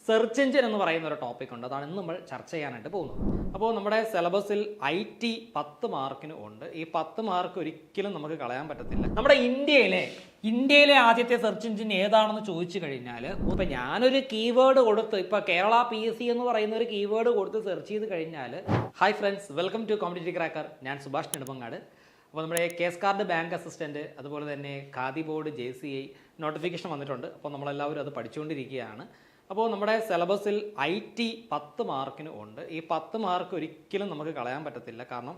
Search engine എന്ന് പറയുന്ന ഒരു ടോപ്പിക് ഉണ്ട്. അതാണ് ഇന്ന് നമ്മൾ ചർച്ച ചെയ്യാനായിട്ട് പോകുന്നത്. അപ്പോൾ നമ്മുടെ സിലബസിൽ IT 10 മാർക്കിന് ഉണ്ട്. ഈ 10 മാർക്ക് ഒരിക്കലും നമുക്ക് കളയാൻ പറ്റത്തില്ല. നമ്മുടെ ഇന്ത്യയിലെ ആദ്യത്തെ സെർച്ച് എഞ്ചിൻ ഏതാണെന്ന് ചോദിച്ചു കഴിഞ്ഞാൽ, ഇപ്പൊ ഞാനൊരു കീവേഡ് കൊടുത്ത് ഇപ്പൊ കേരള PSC എന്ന് പറയുന്ന ഒരു കീവേഡ് കൊടുത്ത് സെർച്ച് ചെയ്ത് കഴിഞ്ഞാൽ, hi friends, welcome to competitive cracker. ഞാൻ സുഭാഷ് നെടുമങ്ങാട്. അപ്പോൾ നമ്മുടെ കേസ് കാർഡ് ബാങ്ക് അസിസ്റ്റന്റ്, അതുപോലെ തന്നെ ഖാദി ബോർഡ് JCI നോട്ടിഫിക്കേഷൻ വന്നിട്ടുണ്ട്. അപ്പോൾ നമ്മളെല്ലാവരും അത് പഠിച്ചുകൊണ്ടിരിക്കുകയാണ്. അപ്പോൾ നമ്മുടെ സിലബസിൽ IT 10 മാർക്കിന് ഉണ്ട്. ഈ 10 മാർക്ക് ഒരിക്കലും നമുക്ക് കളയാൻ പറ്റത്തില്ല. കാരണം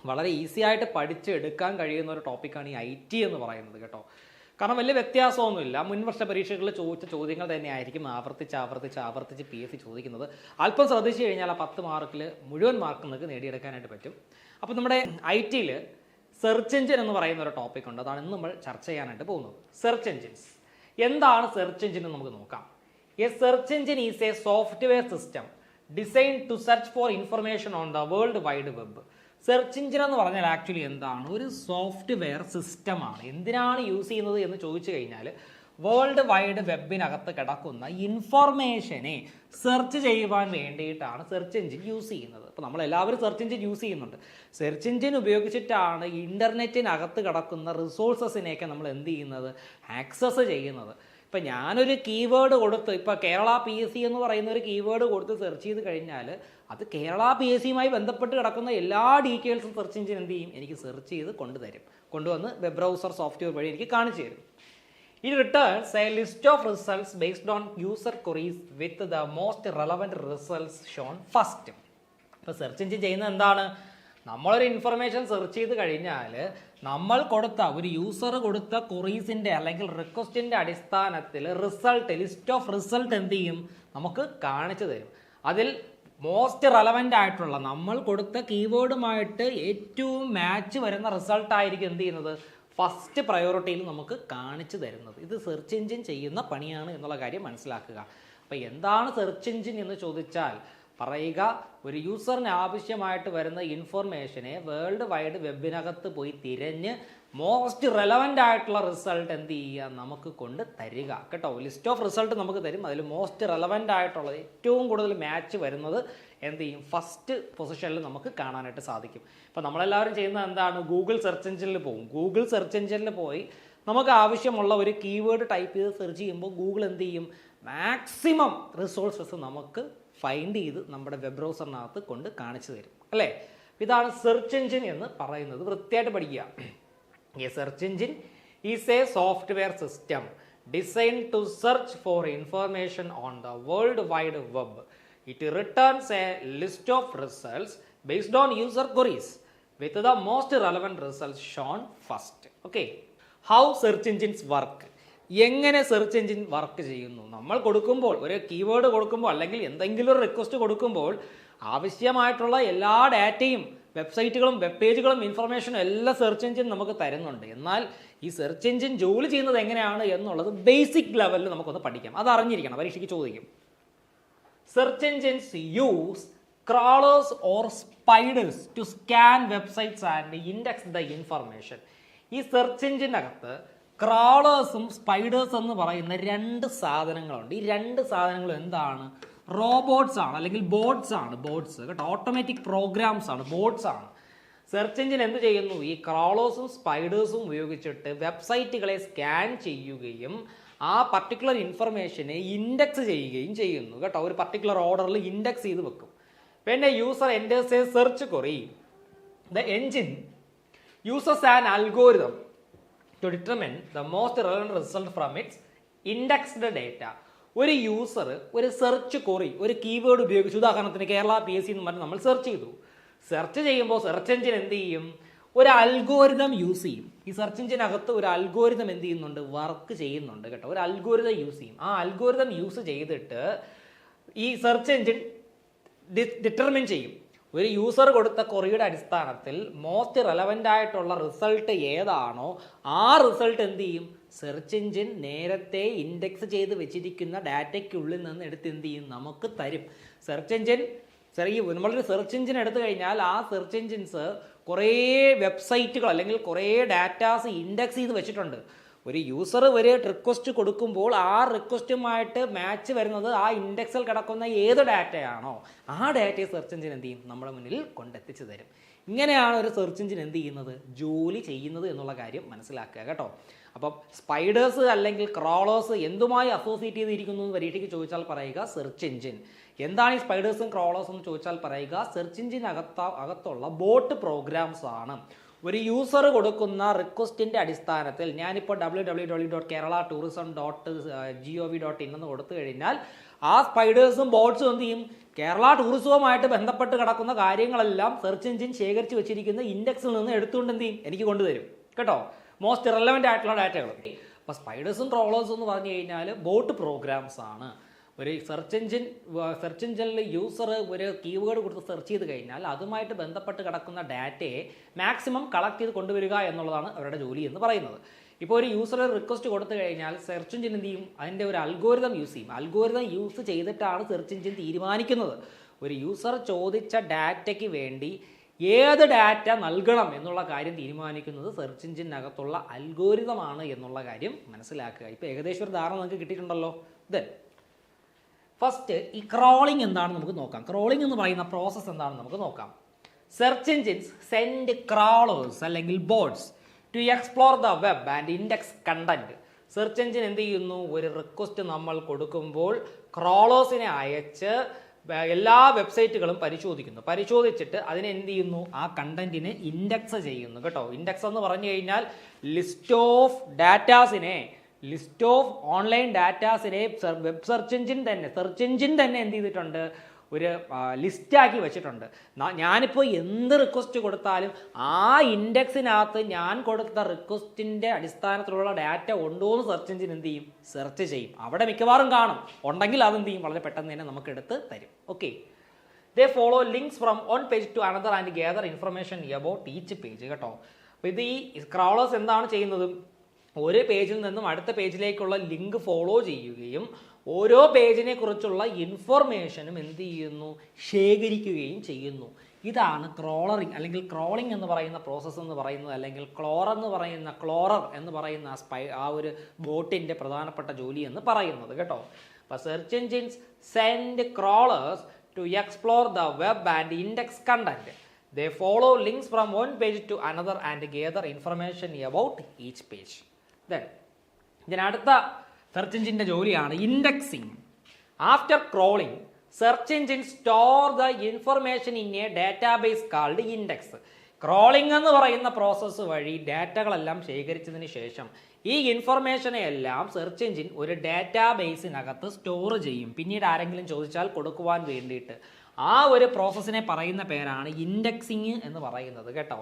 വളരെ ഈസി ആയിട്ട് പഠിച്ചെടുക്കാൻ കഴിയുന്ന ഒരു ടോപ്പിക്കാണ് ഈ IT എന്ന് പറയുന്നത് കേട്ടോ. കാരണം വലിയ വ്യത്യാസമൊന്നുമില്ല. മുൻവർഷ പരീക്ഷകളിൽ ചോദിച്ച ചോദ്യങ്ങൾ തന്നെയായിരിക്കും ആവർത്തിച്ച് PSC ചോദിക്കുന്നത്. അല്പം ശ്രദ്ധിച്ചു കഴിഞ്ഞാൽ ആ 10 മാർക്കിൽ മുഴുവൻ മാർക്ക് നിങ്ങൾക്ക് നേടിയെടുക്കാനായിട്ട് പറ്റും. അപ്പോൾ നമ്മുടെ IT-ൽ സെർച്ച് എഞ്ചിൻ എന്ന് പറയുന്ന ഒരു ടോപ്പിക് ഉണ്ട്. അതാണ് ഇന്ന് നമ്മൾ ചർച്ച ചെയ്യാനായിട്ട് പോകുന്നത്. സെർച്ച് എഞ്ചിൻസ് എന്താണ്? സെർച്ച് എഞ്ചിൻ എന്ന് നമുക്ക് നോക്കാം. A search engine is a software system designed to search for information on the world wide web. Search engine എന്ന് പറഞ്ഞാൽ ആക്ച്വലി എന്താണ്? ഒരു സോഫ്റ്റ്വെയർ സിസ്റ്റമാണ്. എന്തിനാണ് യൂസ് ചെയ്യുന്നത് എന്ന് ചോദിച്ചു കഴിഞ്ഞാൽ, വേൾഡ് വൈഡ് വെബിനകത്ത് കിടക്കുന്ന ഇൻഫർമേഷനെ സെർച്ച് ചെയ്യുവാൻ വേണ്ടിയിട്ടാണ് സെർച്ച് എഞ്ചിൻ യൂസ് ചെയ്യുന്നത്. അപ്പോൾ നമ്മളെല്ലാവരും സെർച്ച് എഞ്ചിൻ യൂസ് ചെയ്യുന്നുണ്ട്. സെർച്ച് എഞ്ചിൻ ഉപയോഗിച്ചിട്ടാണ് ഇൻ്റർനെറ്റിനകത്ത് കിടക്കുന്ന റിസോഴ്സസിനെയൊക്കെ നമ്മൾ എന്ത് ചെയ്യുന്നത്? ആക്സസ് ചെയ്യുന്നത്. ഇപ്പം ഞാനൊരു കീവേഡ് കൊടുത്ത് ഇപ്പോൾ കേരള PSC എന്ന് പറയുന്ന ഒരു കീവേഡ് കൊടുത്ത് സെർച്ച് ചെയ്ത് കഴിഞ്ഞാൽ, അത് കേരള PSCയുമായി ബന്ധപ്പെട്ട് കിടക്കുന്ന എല്ലാ ഡീറ്റെയിൽസും സെർച്ച് എഞ്ചിൻ എന്ത് ചെയ്യും? എനിക്ക് സെർച്ച് ചെയ്ത് കൊണ്ടുവന്ന് വെബ് ബ്രൗസർ സോഫ്റ്റ്വെയർ വഴി എനിക്ക് കാണിച്ചു തരും. It returns a list of results based on user queries with the most relevant results shown first. ഇപ്പോൾ സെർച്ച് എഞ്ചിൻ ചെയ്യുന്നത് എന്താണ്? നമ്മളൊരു ഇൻഫർമേഷൻ സെർച്ച് ചെയ്ത് കഴിഞ്ഞാൽ നമ്മൾ കൊടുത്ത ഒരു യൂസർ കൊടുത്ത ക്വറീസിൻ്റെ അല്ലെങ്കിൽ റിക്വസ്റ്റിൻ്റെ അടിസ്ഥാനത്തിൽ ലിസ്റ്റ് ഓഫ് റിസൾട്ട് എന്ത് ചെയ്യും? നമുക്ക് കാണിച്ചു തരും. അതിൽ മോസ്റ്റ് റെലവൻ്റ് ആയിട്ടുള്ള നമ്മൾ കൊടുത്ത കീവേഡുമായിട്ട് ഏറ്റവും മാച്ച് വരുന്ന റിസൾട്ടായിരിക്കും എന്ത് ചെയ്യുന്നത്? ഫസ്റ്റ് പ്രയോറിറ്റിയിൽ നമുക്ക് കാണിച്ചു തരുന്നത്. ഇത് സെർച്ച് എഞ്ചിൻ ചെയ്യുന്ന പണിയാണ് എന്നുള്ള കാര്യം മനസ്സിലാക്കുക. അപ്പോൾ എന്താണ് സെർച്ച് എഞ്ചിൻ എന്ന് ചോദിച്ചാൽ പറയുക, ഒരു യൂസറിന് ആവശ്യമായിട്ട് വരുന്ന ഇൻഫർമേഷനെ വേൾഡ് വൈഡ് വെബിനകത്ത് പോയി തിരഞ്ഞ് മോസ്റ്റ് റെലവൻ്റ് ആയിട്ടുള്ള റിസൾട്ട് എന്ത് ചെയ്യുക? നമുക്ക് കൊണ്ട് തരിക കേട്ടോ. ലിസ്റ്റ് ഓഫ് റിസൾട്ട് നമുക്ക് തരും. അതിൽ മോസ്റ്റ് റെലവൻ്റ് ആയിട്ടുള്ളത്, ഏറ്റവും കൂടുതൽ മാച്ച് വരുന്നത് എന്ത് ചെയ്യും? ഫസ്റ്റ് പൊസിഷനിൽ നമുക്ക് കാണാനായിട്ട് സാധിക്കും. ഇപ്പോൾ നമ്മളെല്ലാവരും ചെയ്യുന്നത് എന്താണ്? ഗൂഗിൾ സെർച്ച് എഞ്ചിനിൽ പോകും. ഗൂഗിൾ സെർച്ച് എഞ്ചിനിൽ പോയി നമുക്ക് ആവശ്യമുള്ള ഒരു കീവേഡ് ടൈപ്പ് ചെയ്ത് സെർച്ച് ചെയ്യുമ്പോൾ ഗൂഗിൾ എന്ത് ചെയ്യും? മാക്സിമം റിസോഴ്സസ് നമുക്ക് ഫൈൻഡ് ചെയ്ത് നമ്മുടെ വെബ് ബ്രൗസറിനകത്ത് കൊണ്ട് കാണിച്ചു തരും അല്ലേ. ഇതാണ് സെർച്ച് എഞ്ചിൻ എന്ന് പറയുന്നത്. വൃത്തിയായിട്ട് പഠിക്കുക. A search engine is a software system designed to search for information on the world wide web. It returns a list of results based on user queries with the most relevant results shown first. Okay, how search engines work? എങ്ങനെ search engine work ചെയ്യുന്നു? നമ്മൾ കൊടുക്കുമ്പോൾ, ഒരു keyword കൊടുക്കുമ്പോൾ അല്ലെങ്കിൽ എന്തെങ്കിലും ഒരു request കൊടുക്കുമ്പോൾ ആവശ്യമായിട്ടുള്ള എല്ലാ ഡാറ്റയും വെബ്സൈറ്റുകളും വെബ് പേജുകളും ഇൻഫർമേഷനും എല്ലാം സെർച്ച് എഞ്ചിൻ നമുക്ക് തരുന്നുണ്ട്. എന്നാൽ ഈ സെർച്ച് എഞ്ചിൻ ജോലി ചെയ്യുന്നത് എങ്ങനെയാണ് എന്നുള്ളത് ബേസിക് ലെവലിൽ നമുക്കൊന്ന് പഠിക്കാം. അത് അറിഞ്ഞിരിക്കണം, പരീക്ഷയ്ക്ക് ചോദിക്കും. Search engines use crawlers or spiders to scan websites and index the information. ഈ സെർച്ച് എഞ്ചിനകത്ത് ക്രോളേഴ്സും സ്പൈഡേഴ്സ് എന്ന് പറയുന്ന രണ്ട് സാധനങ്ങളുണ്ട്. ഈ രണ്ട് സാധനങ്ങളും എന്താണ്? റോബോട്ട്സ് ആണ്, അല്ലെങ്കിൽ ബോട്ട്സ് ആണ്. ബോട്ട്സ് കേട്ടോ, ഓട്ടോമാറ്റിക് പ്രോഗ്രാംസ് ആണ്, ബോട്ട്സ് ആണ്. സെർച്ച് എഞ്ചിൻ എന്ത് ചെയ്യുന്നു? ഈ ക്രോളേഴ്സും സ്പൈഡേഴ്സും ഉപയോഗിച്ചിട്ട് വെബ്സൈറ്റുകളെ സ്കാൻ ചെയ്യുകയും ആ പർട്ടിക്കുലർ ഇൻഫർമേഷനെ ഇൻഡെക്സ് ചെയ്യുകയും ചെയ്യുന്നു കേട്ടോ. ഒരു പർട്ടിക്കുലർ ഓർഡറിൽ ഇൻഡെക്സ് ചെയ്ത് വെക്കും. പിന്നെ user enters A search query, the engine uses an algorithm to determine the most relevant result from its indexed data. ഒരു യൂസർ ഒരു സെർച്ച് ക്വറി, ഒരു കീവേഡ് ഉപയോഗിച്ച്, ഉദാഹരണത്തിന് കേരള PSC എന്ന് പറഞ്ഞ് നമ്മൾ സെർച്ച് ചെയ്തു. സെർച്ച് ചെയ്യുമ്പോൾ സെർച്ച് എഞ്ചിൻ എന്ത് ചെയ്യും? ഒരു അൽഗോരിതം യൂസ് ചെയ്യും. ഈ സെർച്ച് എഞ്ചിനകത്ത് ഒരു അൽഗോരിതം എന്ത് ചെയ്യുന്നുണ്ട്? വർക്ക് ചെയ്യുന്നുണ്ട് കേട്ടോ. ഒരു അൽഗോരിതം യൂസ് ചെയ്യും. ആ അൽഗോരിതം യൂസ് ചെയ്തിട്ട് ഈ സെർച്ച് എഞ്ചിൻ ഡിറ്റർമിൻ ചെയ്യും. ഒരു യൂസർ കൊടുത്ത ക്വറിയുടെ അടിസ്ഥാനത്തിൽ മോസ്റ്റ് റെലവൻ്റ് ആയിട്ടുള്ള റിസൾട്ട് ഏതാണോ ആ റിസൾട്ട് എന്ത് ചെയ്യും? സെർച്ച് എഞ്ചിൻ നേരത്തെ ഇൻഡെക്സ് ചെയ്ത് വെച്ചിരിക്കുന്ന ഡാറ്റയ്ക്കുള്ളിൽ നിന്ന് എടുത്ത് എന്ത് ചെയ്യും? നമുക്ക് തരും. സെർച്ച് എഞ്ചിൻ നമ്മളൊരു സെർച്ച് എഞ്ചിൻ എടുത്തു കഴിഞ്ഞാൽ ആ സെർച്ച് എഞ്ചിൻസ് കുറേ വെബ്സൈറ്റുകൾ അല്ലെങ്കിൽ കുറേ ഡാറ്റാസ് ഇൻഡെക്സ് ചെയ്ത് വെച്ചിട്ടുണ്ട്. ഒരു യൂസർ ഒരു റിക്വസ്റ്റ് കൊടുക്കുമ്പോൾ ആ റിക്വസ്റ്റുമായിട്ട് മാച്ച് വരുന്നത് ആ ഇൻഡെക്സിൽ കിടക്കുന്ന ഏത് ഡാറ്റയാണോ ആ ഡാറ്റയെ സെർച്ച് എഞ്ചിൻ എന്ത് ചെയ്യും നമ്മുടെ മുന്നിൽ കൊണ്ടെത്തിച്ചു തരും. ഇങ്ങനെയാണ് ഒരു സെർച്ച് എഞ്ചിൻ എന്ത് ചെയ്യുന്നത്, ജോലി ചെയ്യുന്നത് എന്നുള്ള കാര്യം മനസ്സിലാക്കുക കേട്ടോ. അപ്പം സ്പൈഡേഴ്സ് അല്ലെങ്കിൽ ക്രോളേഴ്സ് എന്തുമായി അസോസിയേറ്റ് ചെയ്തിരിക്കുന്നു എന്ന് പരീക്ഷയ്ക്ക് ചോദിച്ചാൽ പറയുക സെർച്ച് എഞ്ചിൻ. എന്താണ് ഈ സ്പൈഡേഴ്സും ക്രോളേഴ്സും എന്ന് ചോദിച്ചാൽ പറയുക സെർച്ച് എഞ്ചിൻ അകത്തുള്ള ബോട്ട് പ്രോഗ്രാംസ് ആണ്. ഒരു യൂസർ കൊടുക്കുന്ന റിക്വസ്റ്റിൻ്റെ അടിസ്ഥാനത്തിൽ ഞാനിപ്പോൾ www.kerala-tourism.gov.in എന്ന് കൊടുത്തു കഴിഞ്ഞാൽ ആ സ്പൈഡേഴ്സും ബോട്ട്സും എന്ത് ചെയ്യും, കേരള ടൂറിസവുമായിട്ട് ബന്ധപ്പെട്ട് കിടക്കുന്ന കാര്യങ്ങളെല്ലാം സെർച്ച് എഞ്ചിൻ ശേഖരിച്ച് വെച്ചിരിക്കുന്ന ഇൻഡെക്സിൽ നിന്ന് എടുത്തുകൊണ്ട് എന്ത് ചെയ്യും, എനിക്ക് കൊണ്ടുതരും കേട്ടോ. മോസ്റ്റ് റിലവൻ്റ് ആയിട്ടുള്ള ഡാറ്റകൾ. അപ്പോൾ സ്പൈഡേഴ്സും ക്രോളേഴ്സും എന്ന് പറഞ്ഞു കഴിഞ്ഞാൽ ബോട്ട് പ്രോഗ്രാംസ് ആണ്. ഒരു സെർച്ച് എഞ്ചിനിൽ യൂസർ ഒരു കീവേഡ് കൊടുത്ത് സെർച്ച് ചെയ്ത് കഴിഞ്ഞാൽ അതുമായിട്ട് ബന്ധപ്പെട്ട് കിടക്കുന്ന ഡാറ്റയെ മാക്സിമം കളക്ട് ചെയ്ത് കൊണ്ടുവരിക എന്നുള്ളതാണ് അവരുടെ ജോലി എന്ന് പറയുന്നത്. ഇപ്പോൾ ഒരു യൂസർ റിക്വസ്റ്റ് കൊടുത്തു കഴിഞ്ഞാൽ സെർച്ച് എഞ്ചിൻ എന്ത് ചെയ്യും, അതിൻ്റെ ഒരു അൽഗോരിതം യൂസ് ചെയ്യും. അൽഗോരിതം യൂസ് ചെയ്തിട്ടാണ് സെർച്ച് എഞ്ചിൻ തീരുമാനിക്കുന്നത് ഒരു യൂസർ ചോദിച്ച ഡാറ്റയ്ക്ക് വേണ്ടി ഏത് ഡാറ്റ നൽകണം എന്നുള്ള കാര്യം തീരുമാനിക്കുന്നത് സെർച്ച് എഞ്ചിനകത്തുള്ള അൽഗോരിതമാണ് എന്നുള്ള കാര്യം മനസ്സിലാക്കുക. ഇപ്പോൾ ഏകദേശം ഒരു ധാരണ നമുക്ക് കിട്ടിയിട്ടുണ്ടല്ലോ. ദെൻ ഫസ്റ്റ് ഈ ക്രോളിംഗ് എന്താണെന്ന് നമുക്ക് നോക്കാം. ക്രോളിംഗ് എന്ന് പറയുന്ന പ്രോസസ്സ് എന്താണെന്ന് നമുക്ക് നോക്കാം. സെർച്ച് എഞ്ചിൻസ് സെൻഡ് ക്രോളേഴ്സ് അല്ലെങ്കിൽ bots to explore the web and index content. Search engine എന്ത് ചെയ്യുന്നു, ഒരു റിക്വസ്റ്റ് നമ്മൾ കൊടുക്കുമ്പോൾ ക്രോളേഴ്സിനെ അയച്ച് എല്ലാ വെബ്സൈറ്റുകളും പരിശോധിച്ചിട്ട് അതിനെ എന്ത് ചെയ്യുന്നു, ആ കണ്ടന്റിനെ ഇൻഡെക്സ് ചെയ്യുന്നു കേട്ടോ. ഇൻഡെക്സ് എന്ന് പറഞ്ഞു കഴിഞ്ഞാൽ ലിസ്റ്റ് ഓഫ് ഓൺലൈൻ ഡാറ്റാസിനെ വെബ് സെർച്ച് എഞ്ചിൻ തന്നെ എന്ത് ചെയ്തിട്ടുണ്ട്, ഒരു ലിസ്റ്റാക്കി വെച്ചിട്ടുണ്ട്. ഞാനിപ്പോൾ എന്ത് റിക്വസ്റ്റ് കൊടുത്താലും ആ ഇൻഡെക്സിനകത്ത് ഞാൻ കൊടുത്ത റിക്വസ്റ്റിൻ്റെ അടിസ്ഥാനത്തിലുള്ള ഡാറ്റ ഉണ്ടോ എന്ന് സെർച്ച് എഞ്ചിൻ എന്ത് ചെയ്യും, സെർച്ച് ചെയ്യും. അവിടെ മിക്കവാറും കാണും, ഉണ്ടെങ്കിൽ അതെന്ത് ചെയ്യും, വളരെ പെട്ടെന്ന് തന്നെ നമുക്ക് എടുത്ത് തരും. Okay, they follow links from one page to another and gather information about each page കേട്ടോ. അപ്പോൾ ഇത് ഈ ക്രോളേഴ്സ് എന്താണ് ചെയ്യുന്നത്, ഒരു പേജിൽ നിന്നും അടുത്ത പേജിലേക്കുള്ള ലിങ്ക് ഫോളോ ചെയ്യുകയും ഓരോ പേജിനെ കുറിച്ചുള്ള ഇൻഫർമേഷനും എന്ത് ചെയ്യുന്നു, ശേഖരിക്കുകയും ചെയ്യുന്നു. ഇതാണ് ക്രോളറിങ് അല്ലെങ്കിൽ ക്രോളിംഗ് എന്ന് പറയുന്ന പ്രോസസ്സ് എന്ന് പറയുന്നത്, അല്ലെങ്കിൽ ക്ലോറർ എന്ന് പറയുന്ന ആ ഒരു ബോട്ടിൻ്റെ പ്രധാനപ്പെട്ട ജോലി എന്ന് പറയുന്നത് കേട്ടോ. അപ്പോൾ search engines send crawlers to explore the web and index content. They follow links from one page to another and gather information about each page. Then അടുത്ത സെർച്ച് എഞ്ചിൻ്റെ ജോലിയാണ് indexing. After crawling search engine store the information in A database called index. Crawling എന്ന് പറയുന്ന process വഴി ഡാറ്റകളെല്ലാം ശേഖരിച്ചതിന് ശേഷം ഈ ഇൻഫർമേഷനെ എല്ലാം search engine ഒരു ഡാറ്റാബേസിനകത്ത് സ്റ്റോർ ചെയ്യും. പിന്നീട് ആരെങ്കിലും ചോദിച്ചാൽ കൊടുക്കുവാൻ വേണ്ടിയിട്ട് ആ ഒരു പ്രോസസ്സിനെ പറയുന്ന പേരാണ് ഇൻഡെക്സിങ് എന്ന് പറയുന്നത് കേട്ടോ.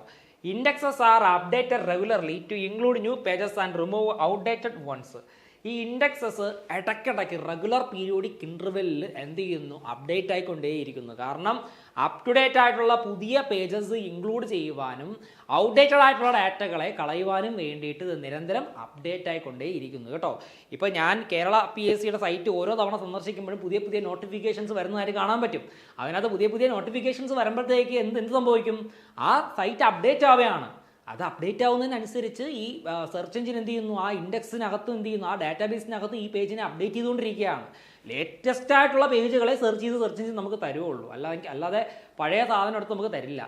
Indexes are updated regularly to include new pages and remove outdated ones. ഈ ഇൻഡെക്സസ് ഇടയ്ക്കിടയ്ക്ക് റെഗുലർ പീരിയോഡിക് ഇൻ്റർവെല്ലിൽ എന്ത് ചെയ്യുന്നു, അപ്ഡേറ്റ് ആയിക്കൊണ്ടേയിരിക്കുന്നു. കാരണം അപ് ടു ഡേറ്റ് ആയിട്ടുള്ള പുതിയ പേജസ് ഇൻക്ലൂഡ് ചെയ്യുവാനും ഔട്ട്ഡേറ്റഡ് ആയിട്ടുള്ള ഡാറ്റകളെ കളയുവാനും വേണ്ടിയിട്ട് ഇത് നിരന്തരം അപ്ഡേറ്റ് ആയിക്കൊണ്ടേയിരിക്കുന്നു കേട്ടോ. ഇപ്പോൾ ഞാൻ കേരള PSCയുടെ സൈറ്റ് ഓരോ തവണ സന്ദർശിക്കുമ്പോഴും പുതിയ നോട്ടിഫിക്കേഷൻസ് വരുന്നതായിട്ട് കാണാൻ പറ്റും. അതിനകത്ത് പുതിയ നോട്ടിഫിക്കേഷൻസ് വരുമ്പോഴത്തേക്ക് എന്ത് സംഭവിക്കും, ആ സൈറ്റ് അപ്ഡേറ്റ് ആവുകയാണ്. അത് അപ്ഡേറ്റ് ആവുന്നതിനനുസരിച്ച് ഈ സെർച്ച് എഞ്ചിൻ എന്ത് ചെയ്യുന്നു, ആ ഇൻഡെക്സിനകത്ത് എന്ത് ചെയ്യുന്നു, ആ ഡാറ്റാബേസിനകത്ത് ഈ പേജിനെ അപ്ഡേറ്റ് ചെയ്തുകൊണ്ടിരിക്കുകയാണ്. ലേറ്റസ്റ്റ് ആയിട്ടുള്ള പേജുകളെ സെർച്ച് ചെയ്ത് നമുക്ക് തരുവുള്ളൂ. അല്ലാതെ പഴയ സാധനം എടുത്ത് നമുക്ക് തരില്ല.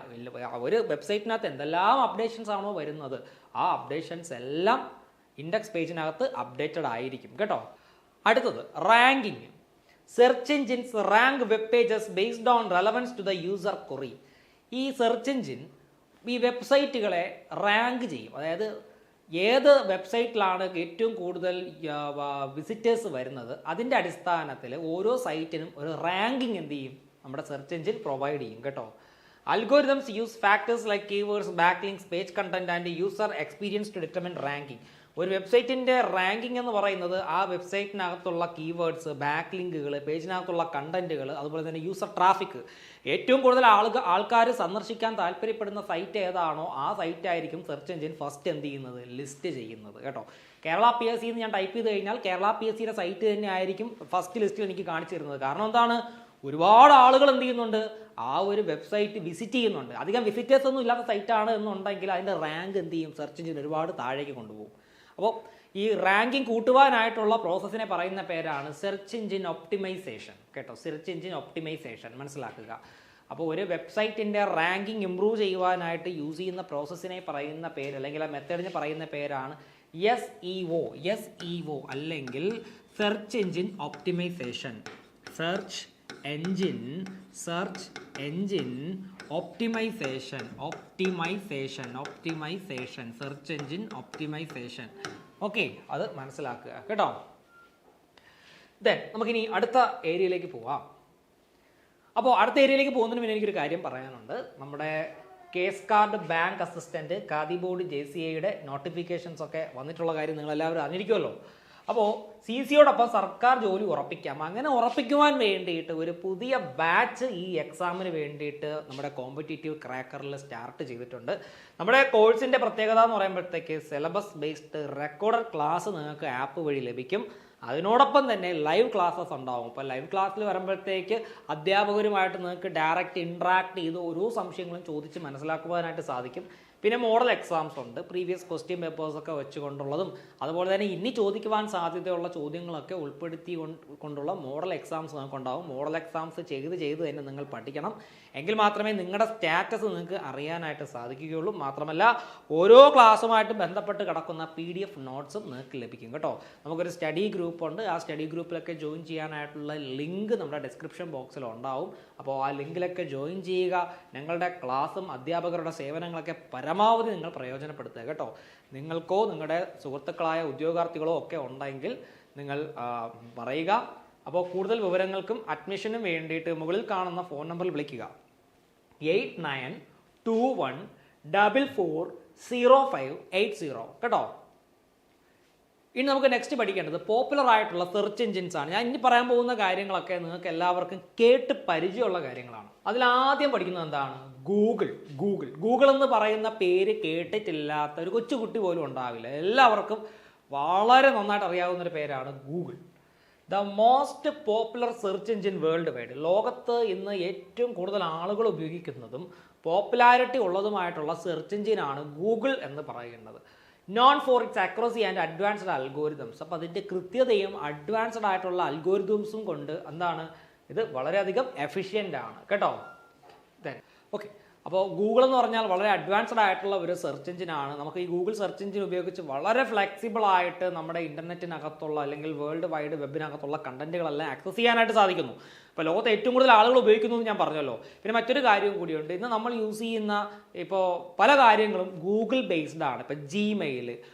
ഒരു വെബ്സൈറ്റിനകത്ത് എന്തെല്ലാം അപ്ഡേഷൻസ് ആണോ വരുന്നത് ആ അപ്ഡേഷൻസ് എല്ലാം ഇൻഡെക്സ് പേജിനകത്ത് അപ്ഡേറ്റഡ് ആയിരിക്കും കേട്ടോ. അടുത്തത് ranking. Search engines rank web pages based on relevance to the user query. ഈ സെർച്ച് എഞ്ചിൻ ഈ വെബ്സൈറ്റുകളെ റാങ്ക് ചെയ്യും. അതായത് ഏത് വെബ്സൈറ്റിലാണ് ഏറ്റവും കൂടുതൽ വിസിറ്റേഴ്സ് വരുന്നത് അതിൻ്റെ അടിസ്ഥാനത്തിൽ ഓരോ സൈറ്റിനും ഒരു റാങ്കിങ് എന്ത് ചെയ്യും, നമ്മുടെ സെർച്ച് എഞ്ചിൻ പ്രൊവൈഡ് ചെയ്യും കേട്ടോ. Algorithms use factors like keywords, backlinks, page content and user experience to determine ranking. ഒരു വെബ്സൈറ്റിൻ്റെ റാങ്കിങ് എന്ന് പറയുന്നത് ആ വെബ്സൈറ്റിനകത്തുള്ള കീവേഡ്സ്, ബാക്ക് ലിങ്കുകൾ, പേജിനകത്തുള്ള കണ്ടന്റുകൾ, അതുപോലെ തന്നെ യൂസർ ട്രാഫിക്. ഏറ്റവും കൂടുതൽ ആൾക്കാർ സന്ദർശിക്കാൻ താല്പര്യപ്പെടുന്ന സൈറ്റ് ഏതാണോ ആ സൈറ്റ് ആയിരിക്കും സെർച്ച് എഞ്ചിൻ ഫസ്റ്റ് എന്ത് ചെയ്യുന്നത്, ലിസ്റ്റ് ചെയ്യുന്നത് കേട്ടോ. കേരള PSC എന്ന് ഞാൻ ടൈപ്പ് ചെയ്ത് കഴിഞ്ഞാൽ കേരള PSCയുടെ സൈറ്റ് തന്നെ ആയിരിക്കും ഫസ്റ്റ് ലിസ്റ്റിൽ എനിക്ക് കാണിച്ചു തരുന്നത്. കാരണം എന്താണ്, ഒരുപാട് ആളുകൾ എന്ത് ചെയ്യുന്നുണ്ട്, ആ ഒരു വെബ്സൈറ്റ് വിസിറ്റ് ചെയ്യുന്നുണ്ട്. അധികം വിസിറ്റേഴ്സ് ഒന്നും ഇല്ലാത്ത സൈറ്റാണ് എന്നുണ്ടെങ്കിൽ അതിൻ്റെ റാങ്ക് എന്ത് ചെയ്യും, സെർച്ച് എഞ്ചിൻ ഒരുപാട് താഴേക്ക് കൊണ്ടുപോകും. അപ്പോൾ ഈ റാങ്കിങ് കൂട്ടുവാനായിട്ടുള്ള പ്രോസസ്സിനെ പറയുന്ന പേരാണ് സെർച്ച് എഞ്ചിൻ ഒപ്റ്റിമൈസേഷൻ. കേട്ടോ, സെർച്ച് എഞ്ചിൻ ഒപ്റ്റിമൈസേഷൻ മനസ്സിലാക്കുക. അപ്പോൾ ഒരു വെബ്സൈറ്റിൻ്റെ റാങ്കിങ് ഇംപ്രൂവ് ചെയ്യുവാനായിട്ട് യൂസ് ചെയ്യുന്ന പ്രോസസ്സിനെ പറയുന്ന പേര് അല്ലെങ്കിൽ ആ മെത്തേഡിനെ പറയുന്ന പേരാണ് SEO അല്ലെങ്കിൽ search engine optimization. Search engine optimization, search engine optimization. Okay, അത് മനസ്സിലാക്കുക കേട്ടോ. ദെൻ നമുക്കിനി അടുത്ത ഏരിയയിലേക്ക് പോവാം. അപ്പോൾ അടുത്ത ഏരിയയിലേക്ക് പോകുന്നതിന് മുന്നേ എനിക്കൊരു കാര്യം പറയാനുണ്ട്. നമ്മുടെ case card bank assistant Khadi board JCIയുടെ നോട്ടിഫിക്കേഷൻസ് ഒക്കെ വന്നിട്ടുള്ള കാര്യം നിങ്ങളെല്ലാവരും അറിഞ്ഞിരിക്കുമല്ലോ. അപ്പോൾ CCയോടൊപ്പം സർക്കാർ ജോലി ഉറപ്പിക്കാം. അങ്ങനെ ഉറപ്പിക്കുവാൻ വേണ്ടിയിട്ട് ഒരു പുതിയ ബാച്ച് ഈ എക്സാമിന് വേണ്ടിയിട്ട് നമ്മുടെ കോമ്പറ്റീറ്റീവ് ക്രാക്കറിൽ സ്റ്റാർട്ട് ചെയ്തിട്ടുണ്ട്. നമ്മുടെ കോഴ്സിൻ്റെ പ്രത്യേകത എന്ന് പറയുമ്പോഴത്തേക്ക് സിലബസ് ബേസ്ഡ് റെക്കോർഡഡ് ക്ലാസ് നിങ്ങൾക്ക് ആപ്പ് വഴി ലഭിക്കും. അതിനോടൊപ്പം തന്നെ ലൈവ് ക്ലാസ്സസ് ഉണ്ടാവും. അപ്പോൾ ലൈവ് ക്ലാസ്സിൽ വരുമ്പോഴത്തേക്ക് അധ്യാപകരുമായിട്ട് നിങ്ങൾക്ക് ഡയറക്റ്റ് ഇൻട്രാക്ട് ചെയ്ത് ഓരോ സംശയങ്ങളും ചോദിച്ച് മനസ്സിലാക്കുവാനായിട്ട് സാധിക്കും. പിന്നെ മോഡൽ എക്സാംസ് ഉണ്ട്, പ്രീവിയസ് ക്വസ്റ്റ്യൻ പേപ്പേഴ്സൊക്കെ വെച്ചുകൊണ്ടുള്ളതും അതുപോലെ തന്നെ ഇനി ചോദിക്കുവാൻ സാധ്യതയുള്ള ചോദ്യങ്ങളൊക്കെ ഉൾപ്പെടുത്തി കൊണ്ടുള്ള മോഡൽ എക്സാംസ് നിങ്ങൾക്കുണ്ടാവും. മോഡൽ എക്സാംസ് ചെയ്ത് തന്നെ നിങ്ങൾ പഠിക്കണം. എങ്കിൽ മാത്രമേ നിങ്ങളുടെ സ്റ്റാറ്റസ് നിങ്ങൾക്ക് അറിയാനായിട്ട് സാധിക്കുകയുള്ളൂ. മാത്രമല്ല ഓരോ ക്ലാസ്സുമായിട്ട് ബന്ധപ്പെട്ട് കിടക്കുന്ന PDF നോട്ട്സും നിങ്ങൾക്ക് ലഭിക്കും കേട്ടോ. നമുക്കൊരു സ്റ്റഡി ഗ്രൂപ്പ് ഉണ്ട്. ആ സ്റ്റഡി ഗ്രൂപ്പിലൊക്കെ ജോയിൻ ചെയ്യാനായിട്ടുള്ള ലിങ്ക് നമ്മുടെ ഡിസ്ക്രിപ്ഷൻ ബോക്സിൽ ഉണ്ടാവും. അപ്പോൾ ആ ലിങ്കിലൊക്കെ ജോയിൻ ചെയ്യുക. ഞങ്ങളുടെ ക്ലാസ്സും അധ്യാപകരുടെ സേവനങ്ങളൊക്കെ പരമാവധി നിങ്ങൾ പ്രയോജനപ്പെടുത്തുക കേട്ടോ. നിങ്ങൾക്കോ നിങ്ങളുടെ സുഹൃത്തുക്കളായ ഉദ്യോഗാർത്ഥികളോ ഒക്കെ ഉണ്ടെങ്കിൽ നിങ്ങൾ പറയുക. അപ്പോൾ കൂടുതൽ വിവരങ്ങൾക്കും അഡ്മിഷനും വേണ്ടിയിട്ട് മുകളിൽ കാണുന്ന ഫോൺ നമ്പറിൽ വിളിക്കുക. 8921440580 കേട്ടോ. ഇനി നമുക്ക് നെക്സ്റ്റ് പഠിക്കേണ്ടത് പോപ്പുലർ ആയിട്ടുള്ള സെർച്ച് എഞ്ചിൻസ് ആണ്. ഞാൻ ഇനി പറയാൻ പോകുന്ന കാര്യങ്ങളൊക്കെ നിങ്ങൾക്ക് എല്ലാവർക്കും കേട്ട് പരിചയമുള്ള കാര്യങ്ങളാണ്. അതിലാദ്യം പഠിക്കുന്നത് എന്താണ്? ഗൂഗിൾ എന്ന് പറയുന്ന പേര് കേട്ടിട്ടില്ലാത്ത ഒരു കൊച്ചുകുട്ടി പോലും ഉണ്ടാവില്ല. എല്ലാവർക്കും വളരെ നന്നായിട്ട് അറിയാവുന്ന ഒരു പേരാണ് Google. The most popular search engine world wide. ലോകത്ത് ഇന്ന് ഏറ്റവും കൂടുതൽ ആളുകൾ ഉപയോഗിക്കുന്നതും പോപ്പുലാരിറ്റി ഉള്ളതുമായിട്ടുള്ള സെർച്ച് എഞ്ചിനാണ് ഗൂഗിൾ എന്ന് പറയുന്നത്. Known for it's accuracy and advanced algorithms. അപ്പോൾ അതിൻ്റെ കൃത്യതയും അഡ്വാൻസ്ഡ് ആയിട്ടുള്ള അൽഗോരിതംസും കൊണ്ട് എന്താണ് ഇത് വളരെയധികം എഫിഷ്യൻ്റ് ആണ് കേട്ടോ. ഓക്കെ, അപ്പോൾ ഗൂഗിൾ എന്ന് പറഞ്ഞാൽ വളരെ അഡ്വാൻസ്ഡ് ആയിട്ടുള്ള ഒരു സെർച്ച് എഞ്ചിനാണ്. നമുക്ക് ഈ ഗൂഗിൾ സെർച്ച് എഞ്ചിൻ ഉപയോഗിച്ച് വളരെ ഫ്ലെക്സിബിൾ ആയിട്ട് നമ്മുടെ ഇൻ്റർനെറ്റിനകത്തുള്ള അല്ലെങ്കിൽ വേൾഡ് വൈഡ് വെബിനകത്തുള്ള കണ്ടന്റുകളെല്ലാം ആക്സസ് ചെയ്യാനായിട്ട് സാധിക്കുന്നു. ഇപ്പോൾ ലോകത്ത് ഏറ്റവും കൂടുതൽ ആളുകൾ ഉപയോഗിക്കുന്നു എന്ന് ഞാൻ പറഞ്ഞല്ലോ. പിന്നെ മറ്റൊരു കാര്യവും കൂടിയുണ്ട്. ഇന്ന് നമ്മൾ യൂസ് ചെയ്യുന്ന ഇപ്പോൾ പല കാര്യങ്ങളും ഗൂഗിൾ ബേസ്ഡ് ആണ്. ഇപ്പോൾ Gmail,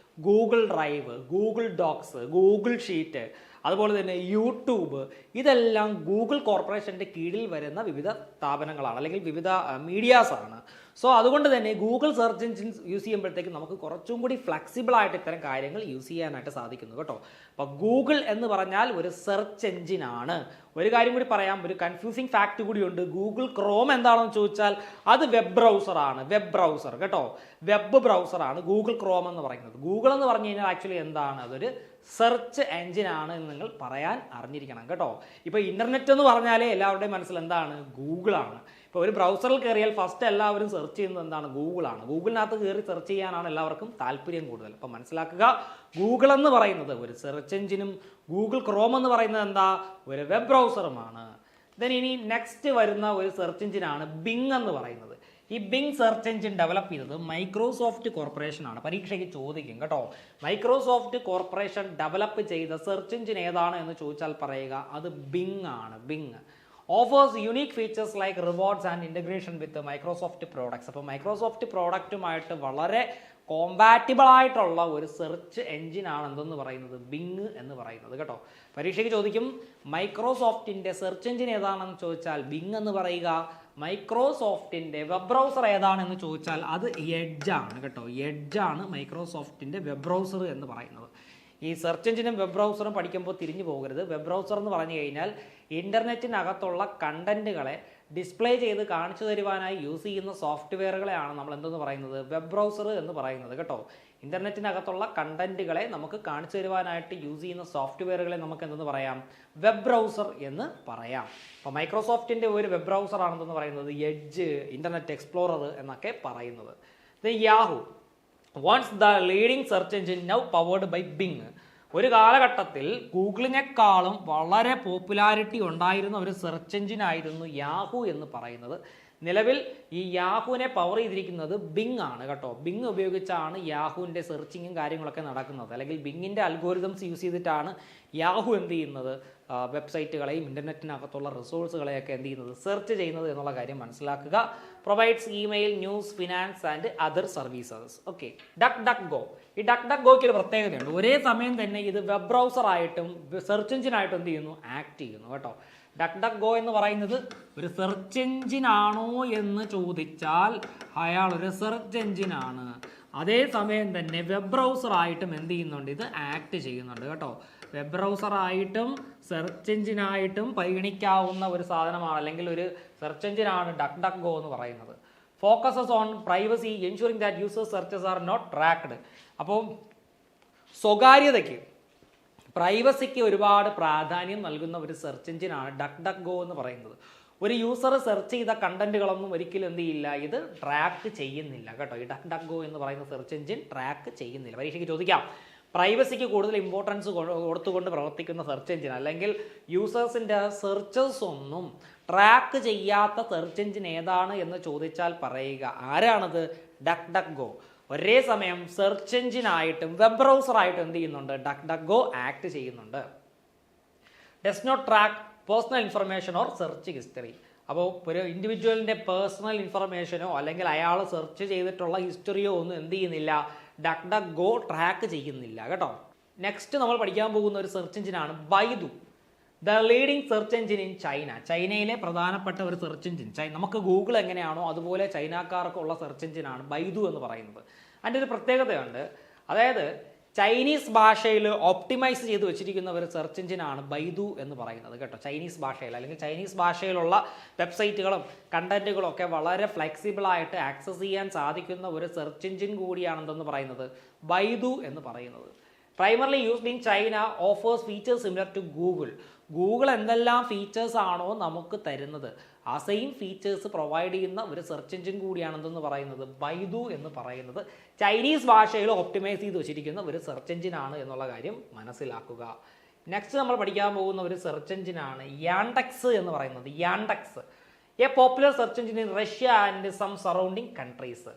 Google drive, Google docs, Google sheet, അതുപോലെ തന്നെ യൂട്യൂബ്, ഇതെല്ലാം ഗൂഗിൾ കോർപ്പറേഷൻ്റെ കീഴിൽ വരുന്ന വിവിധ സ്ഥാപനങ്ങളാണ് അല്ലെങ്കിൽ വിവിധ മീഡിയാസാണ്. സോ അതുകൊണ്ട് തന്നെ ഗൂഗിൾ സെർച്ച് എഞ്ചിൻസ് യൂസ് ചെയ്യുമ്പോഴത്തേക്ക് നമുക്ക് കുറച്ചും കൂടി ഫ്ലെക്സിബിൾ ആയിട്ട് ഇത്തരം കാര്യങ്ങൾ യൂസ് ചെയ്യാനായിട്ട് സാധിക്കുന്നു കേട്ടോ. അപ്പോൾ ഗൂഗിൾ എന്ന് പറഞ്ഞാൽ ഒരു സെർച്ച് എഞ്ചിനാണ്. ഒരു കാര്യം കൂടി പറയാം, ഒരു കൺഫ്യൂസിങ് ഫാക്ട് കൂടിയുണ്ട്. ഗൂഗിൾ ക്രോം എന്താണെന്ന് ചോദിച്ചാൽ അത് വെബ് ബ്രൗസറാണ്. വെബ് ബ്രൗസർ കേട്ടോ, വെബ് ബ്രൗസറാണ് ഗൂഗിൾ ക്രോം എന്ന് പറയുന്നത്. ഗൂഗിൾ എന്ന് പറഞ്ഞു കഴിഞ്ഞാൽ ആക്ച്വലി എന്താണ്? അതൊരു സെർച്ച് എഞ്ചിനാണ് എന്ന് നിങ്ങൾ പറയാൻ അറിഞ്ഞിരിക്കണം കേട്ടോ. ഇപ്പോൾ ഇൻ്റർനെറ്റ് എന്ന് പറഞ്ഞാലേ എല്ലാവരുടെയും മനസ്സിൽ എന്താണ്? ഗൂഗിളാണ്. ഇപ്പോൾ ഒരു ബ്രൗസറിൽ കയറിയാൽ ഫസ്റ്റ് എല്ലാവരും സെർച്ച് ചെയ്യുന്നത് എന്താണ്? ഗൂഗിളാണ്. ഗൂഗിളിനകത്ത് കയറി സെർച്ച് ചെയ്യാനാണ് എല്ലാവർക്കും താല്പര്യം കൂടുതൽ. അപ്പോൾ മനസ്സിലാക്കുക, ഗൂഗിൾ എന്ന് പറയുന്നത് ഒരു സെർച്ച് എഞ്ചിനും ഗൂഗിൾ ക്രോം എന്ന് പറയുന്നത് എന്താ? ഒരു വെബ് ബ്രൗസറുമാണ്. ദെൻ ഇനി നെക്സ്റ്റ് വരുന്ന ഒരു സെർച്ച് എഞ്ചിനാണ് ബിങ് എന്ന് പറയുന്നത്. ഈ ബിങ് സെർച്ച് എഞ്ചിൻ ഡെവലപ്പ് ചെയ്തത് മൈക്രോസോഫ്റ്റ് കോർപ്പറേഷൻ ആണ്. പരീക്ഷയ്ക്ക് ചോദിക്കും കേട്ടോ. മൈക്രോസോഫ്റ്റ് കോർപ്പറേഷൻ ഡെവലപ്പ് ചെയ്ത സെർച്ച് എഞ്ചിൻ ഏതാണ് എന്ന് ചോദിച്ചാൽ പറയുക അത് ബിങ് ആണ്. Bing offers unique features like rewards and integration with Microsoft products. അപ്പോൾ മൈക്രോസോഫ്റ്റ് പ്രോഡക്റ്റുമായിട്ട് വളരെ കോമ്പാറ്റിബിൾ ആയിട്ടുള്ള ഒരു സെർച്ച് എഞ്ചിനാണ് എന്തെന്ന് പറയുന്നത്? ബിങ് എന്ന് പറയുന്നത് കേട്ടോ. പരീക്ഷയ്ക്ക് ചോദിക്കും മൈക്രോസോഫ്റ്റിൻ്റെ സെർച്ച് എഞ്ചിൻ ഏതാണെന്ന് ചോദിച്ചാൽ ബിങ് എന്ന് പറയുക. മൈക്രോസോഫ്റ്റിൻ്റെ വെബ് ബ്രൗസർ ഏതാണെന്ന് ചോദിച്ചാൽ അത് എഡ്ജാണ് കേട്ടോ. എഡ്ജാണ് മൈക്രോസോഫ്റ്റിൻ്റെ വെബ് ബ്രൗസർ എന്ന് പറയുന്നത്. ഈ സെർച്ച് എഞ്ചിനും വെബ് ബ്രൗസറും പഠിക്കുമ്പോൾ തിരിഞ്ഞു പോകരുത്. വെബ് ബ്രൗസർ എന്ന് പറഞ്ഞു കഴിഞ്ഞാൽ ഇൻ്റർനെറ്റിനകത്തുള്ള കണ്ടന്റുകളെ ഡിസ്പ്ലേ ചെയ്ത് കാണിച്ചു തരുവാനായി യൂസ് ചെയ്യുന്ന സോഫ്റ്റ്വെയറുകളെയാണ് നമ്മൾ എന്തെന്ന് പറയുന്നത്? വെബ് ബ്രൗസർ എന്ന് പറയുന്നത് കേട്ടോ. ഇൻ്റർനെറ്റിനകത്തുള്ള കണ്ടന്റുകളെ നമുക്ക് കാണിച്ചു തരുവാനായിട്ട് യൂസ് ചെയ്യുന്ന സോഫ്റ്റ്വെയറുകളെ നമുക്ക് എന്തെന്ന് പറയാം? വെബ് ബ്രൗസർ എന്ന് പറയാം. അപ്പോൾ മൈക്രോസോഫ്റ്റിൻ്റെ ഒരു വെബ് ബ്രൗസർ ആണെന്ന് പറയുന്നത് എഡ്ജ്, ഇൻ്റർനെറ്റ് എക്സ്പ്ലോറർ എന്നൊക്കെ പറയുന്നത്. Yahoo once the leading search engine now powered by Bing. ഒരു കാലഘട്ടത്തിൽ ഗൂഗിളിനേക്കാളും വളരെ പോപ്പുലാരിറ്റി ഉണ്ടായിരുന്ന ഒരു സെർച്ച് എഞ്ചിനായിരുന്നു യാഹു എന്ന് പറയുന്നത്. നിലവിൽ ഈ യാഹുവിനെ പവർ ചെയ്തിരിക്കുന്നത് ബിങ് ആണ് കേട്ടോ. ബിങ് ഉപയോഗിച്ചാണ് യാഹുവിൻ്റെ സെർച്ചിങ്ങും കാര്യങ്ങളൊക്കെ നടക്കുന്നത്. അല്ലെങ്കിൽ ബിങ്ങിൻ്റെ അൽഗോരിതംസ് യൂസ് ചെയ്തിട്ടാണ് യാഹു എന്ത് ചെയ്യുന്നത്, വെബ്സൈറ്റുകളെയും ഇൻ്റർനെറ്റിനകത്തുള്ള റിസോഴ്സുകളെയൊക്കെ എന്ത് ചെയ്യുന്നത്, സെർച്ച് ചെയ്യുന്നത് എന്നുള്ള കാര്യം മനസ്സിലാക്കുക. Provides email, news, finance and other services. Okay. Duck Duck go. ഈ ഡക്ക് ഡക്ക് ഗോയ്ക്ക് ഒരു പ്രത്യേകതയുണ്ട്. ഒരേ സമയം തന്നെ ഇത് വെബ് ബ്രൗസറായിട്ടും സെർച്ച് എഞ്ചിനായിട്ടും എന്ത് ചെയ്യുന്നു, ആക്ട് ചെയ്യുന്നു കേട്ടോ. ഡക്ക് ഡക്ക് ഗോ എന്ന് പറയുന്നത് ഒരു സെർച്ച് എഞ്ചിൻ ആണോ എന്ന് ചോദിച്ചാൽ അയാൾ ഒരു സെർച്ച് എഞ്ചിനാണ്. അതേസമയം തന്നെ വെബ് ബ്രൗസറായിട്ടും എന്ത് ചെയ്യുന്നുണ്ട്, ഇത് ആക്ട് ചെയ്യുന്നുണ്ട് കേട്ടോ. വെബ് ബ്രൗസറായിട്ടും സെർച്ച് എഞ്ചിനായിട്ടും പരിഗണിക്കാവുന്ന ഒരു സാധനമാണ്, അല്ലെങ്കിൽ ഒരു സെർച്ച് എഞ്ചിനാണ് ഡക്ക് ഡക്ക് ഗോ എന്ന് പറയുന്നത്. Focuses on privacy, ensuring that users searches are not tracked. അപ്പോൾ സ്വകാര്യതയ്ക്ക്, പ്രൈവസിക്ക് ഒരുപാട് പ്രാധാന്യം നൽകുന്ന ഒരു സെർച്ച് എഞ്ചിനാണ് ഡക്ക് ഡക്ക് ഗോ എന്ന് പറയുന്നത്. ഒരു യൂസർ സെർച്ച് ചെയ്ത കണ്ടന്റുകളൊന്നും ഒരിക്കലും എന്ത് ചെയ്യില്ല, ഇത് ട്രാക്ക് ചെയ്യുന്നില്ല കേട്ടോ. ഈ ഡക്ക് ഡക്ക് ഗോ എന്ന് പറയുന്ന സെർച്ച് എഞ്ചിൻ ട്രാക്ക് ചെയ്യുന്നില്ല. പരീക്ഷയ്ക്ക് ചോദിക്കാം, പ്രൈവസിക്ക് കൂടുതൽ ഇമ്പോർട്ടൻസ് കൊടുത്തുകൊണ്ട് പ്രവർത്തിക്കുന്ന സെർച്ച് എഞ്ചിൻ, അല്ലെങ്കിൽ യൂസേഴ്സിൻ്റെ സെർച്ചസ് ഒന്നും ട്രാക്ക് ചെയ്യാത്ത സെർച്ച് എഞ്ചിൻ ഏതാണ് എന്ന് ചോദിച്ചാൽ പറയുക ആരാണത്, ഡക്ക് ഡക്ക് ഗോ. ഒരേ സമയം സെർച്ച് എഞ്ചിനായിട്ടും വെബ് ബ്രൗസറായിട്ടും എന്ത് ചെയ്യുന്നുണ്ട്, ഡക്ക് ഡക്ക് ഗോ ആക്ട് ചെയ്യുന്നുണ്ട്. Does not track personal information or search history. അപ്പോൾ ഒരു ഇൻഡിവിജ്വലിൻ്റെ പേഴ്സണൽ ഇൻഫർമേഷനോ അല്ലെങ്കിൽ അയാൾ സെർച്ച് ചെയ്തിട്ടുള്ള ഹിസ്റ്ററിയോ ഒന്നും എന്ത് ചെയ്യുന്നില്ല, ഡക്ക് ഡക്ക് ഗോ ട്രാക്ക് ചെയ്യുന്നില്ല കേട്ടോ. നെക്സ്റ്റ് നമ്മൾ പഠിക്കാൻ പോകുന്ന ഒരു സെർച്ച് എഞ്ചിനാണ് Baidu, the leading search engine in China. ചൈനയിലെ പ്രധാനപ്പെട്ട ഒരു സെർച്ച് എഞ്ചിൻ. നമുക്ക് ഗൂഗിൾ എങ്ങനെയാണോ അതുപോലെ ചൈനക്കാർക്കുള്ള സെർച്ച് എഞ്ചിനാണ് ബൈദു എന്ന് പറയുന്നത്. അതിൻ്റെ ഒരു പ്രത്യേകതയുണ്ട്, അതായത് ചൈനീസ് ഭാഷയിൽ ഓപ്റ്റിമൈസ് ചെയ്ത് വെച്ചിരിക്കുന്ന ഒരു സെർച്ച് എഞ്ചിനാണ് ബൈദു എന്ന് പറയുന്നത് കേട്ടോ. ചൈനീസ് ഭാഷയിൽ, അല്ലെങ്കിൽ ചൈനീസ് ഭാഷയിലുള്ള വെബ്സൈറ്റുകളും കണ്ടന്റുകളും ഒക്കെ വളരെ ഫ്ലെക്സിബിളായിട്ട് ആക്സസ് ചെയ്യാൻ സാധിക്കുന്ന ഒരു സെർച്ച് എഞ്ചിൻ കൂടിയാണെന്തെന്ന് പറയുന്നത് ബൈദു എന്ന് പറയുന്നത്. Primarily used in China, offers features similar to Google. Google എന്തെല്ലാം ഫീച്ചേഴ്സ് ആണോ നമുക്ക് തരുന്നത്, ആ സെയിം ഫീച്ചേഴ്സ് പ്രൊവൈഡ് ചെയ്യുന്ന ഒരു സെർച്ച് എഞ്ചിൻ കൂടിയാണെന്ന് പറയുന്നത് ബൈദു എന്ന് പറയുന്നത്. ചൈനീസ് ഭാഷയിൽ ഒപ്റ്റിമൈസ് ചെയ്ത് വെച്ചിരിക്കുന്ന ഒരു സെർച്ച് എഞ്ചിനാണ് എന്നുള്ള കാര്യം മനസ്സിലാക്കുക. നെക്സ്റ്റ് നമ്മൾ പഠിക്കാൻ പോകുന്ന ഒരു സെർച്ച് എഞ്ചിനാണ് യാൻഡെക്സ് എന്ന് പറയുന്നത്. Yandex, a popular search engine in Russia and some surrounding countries.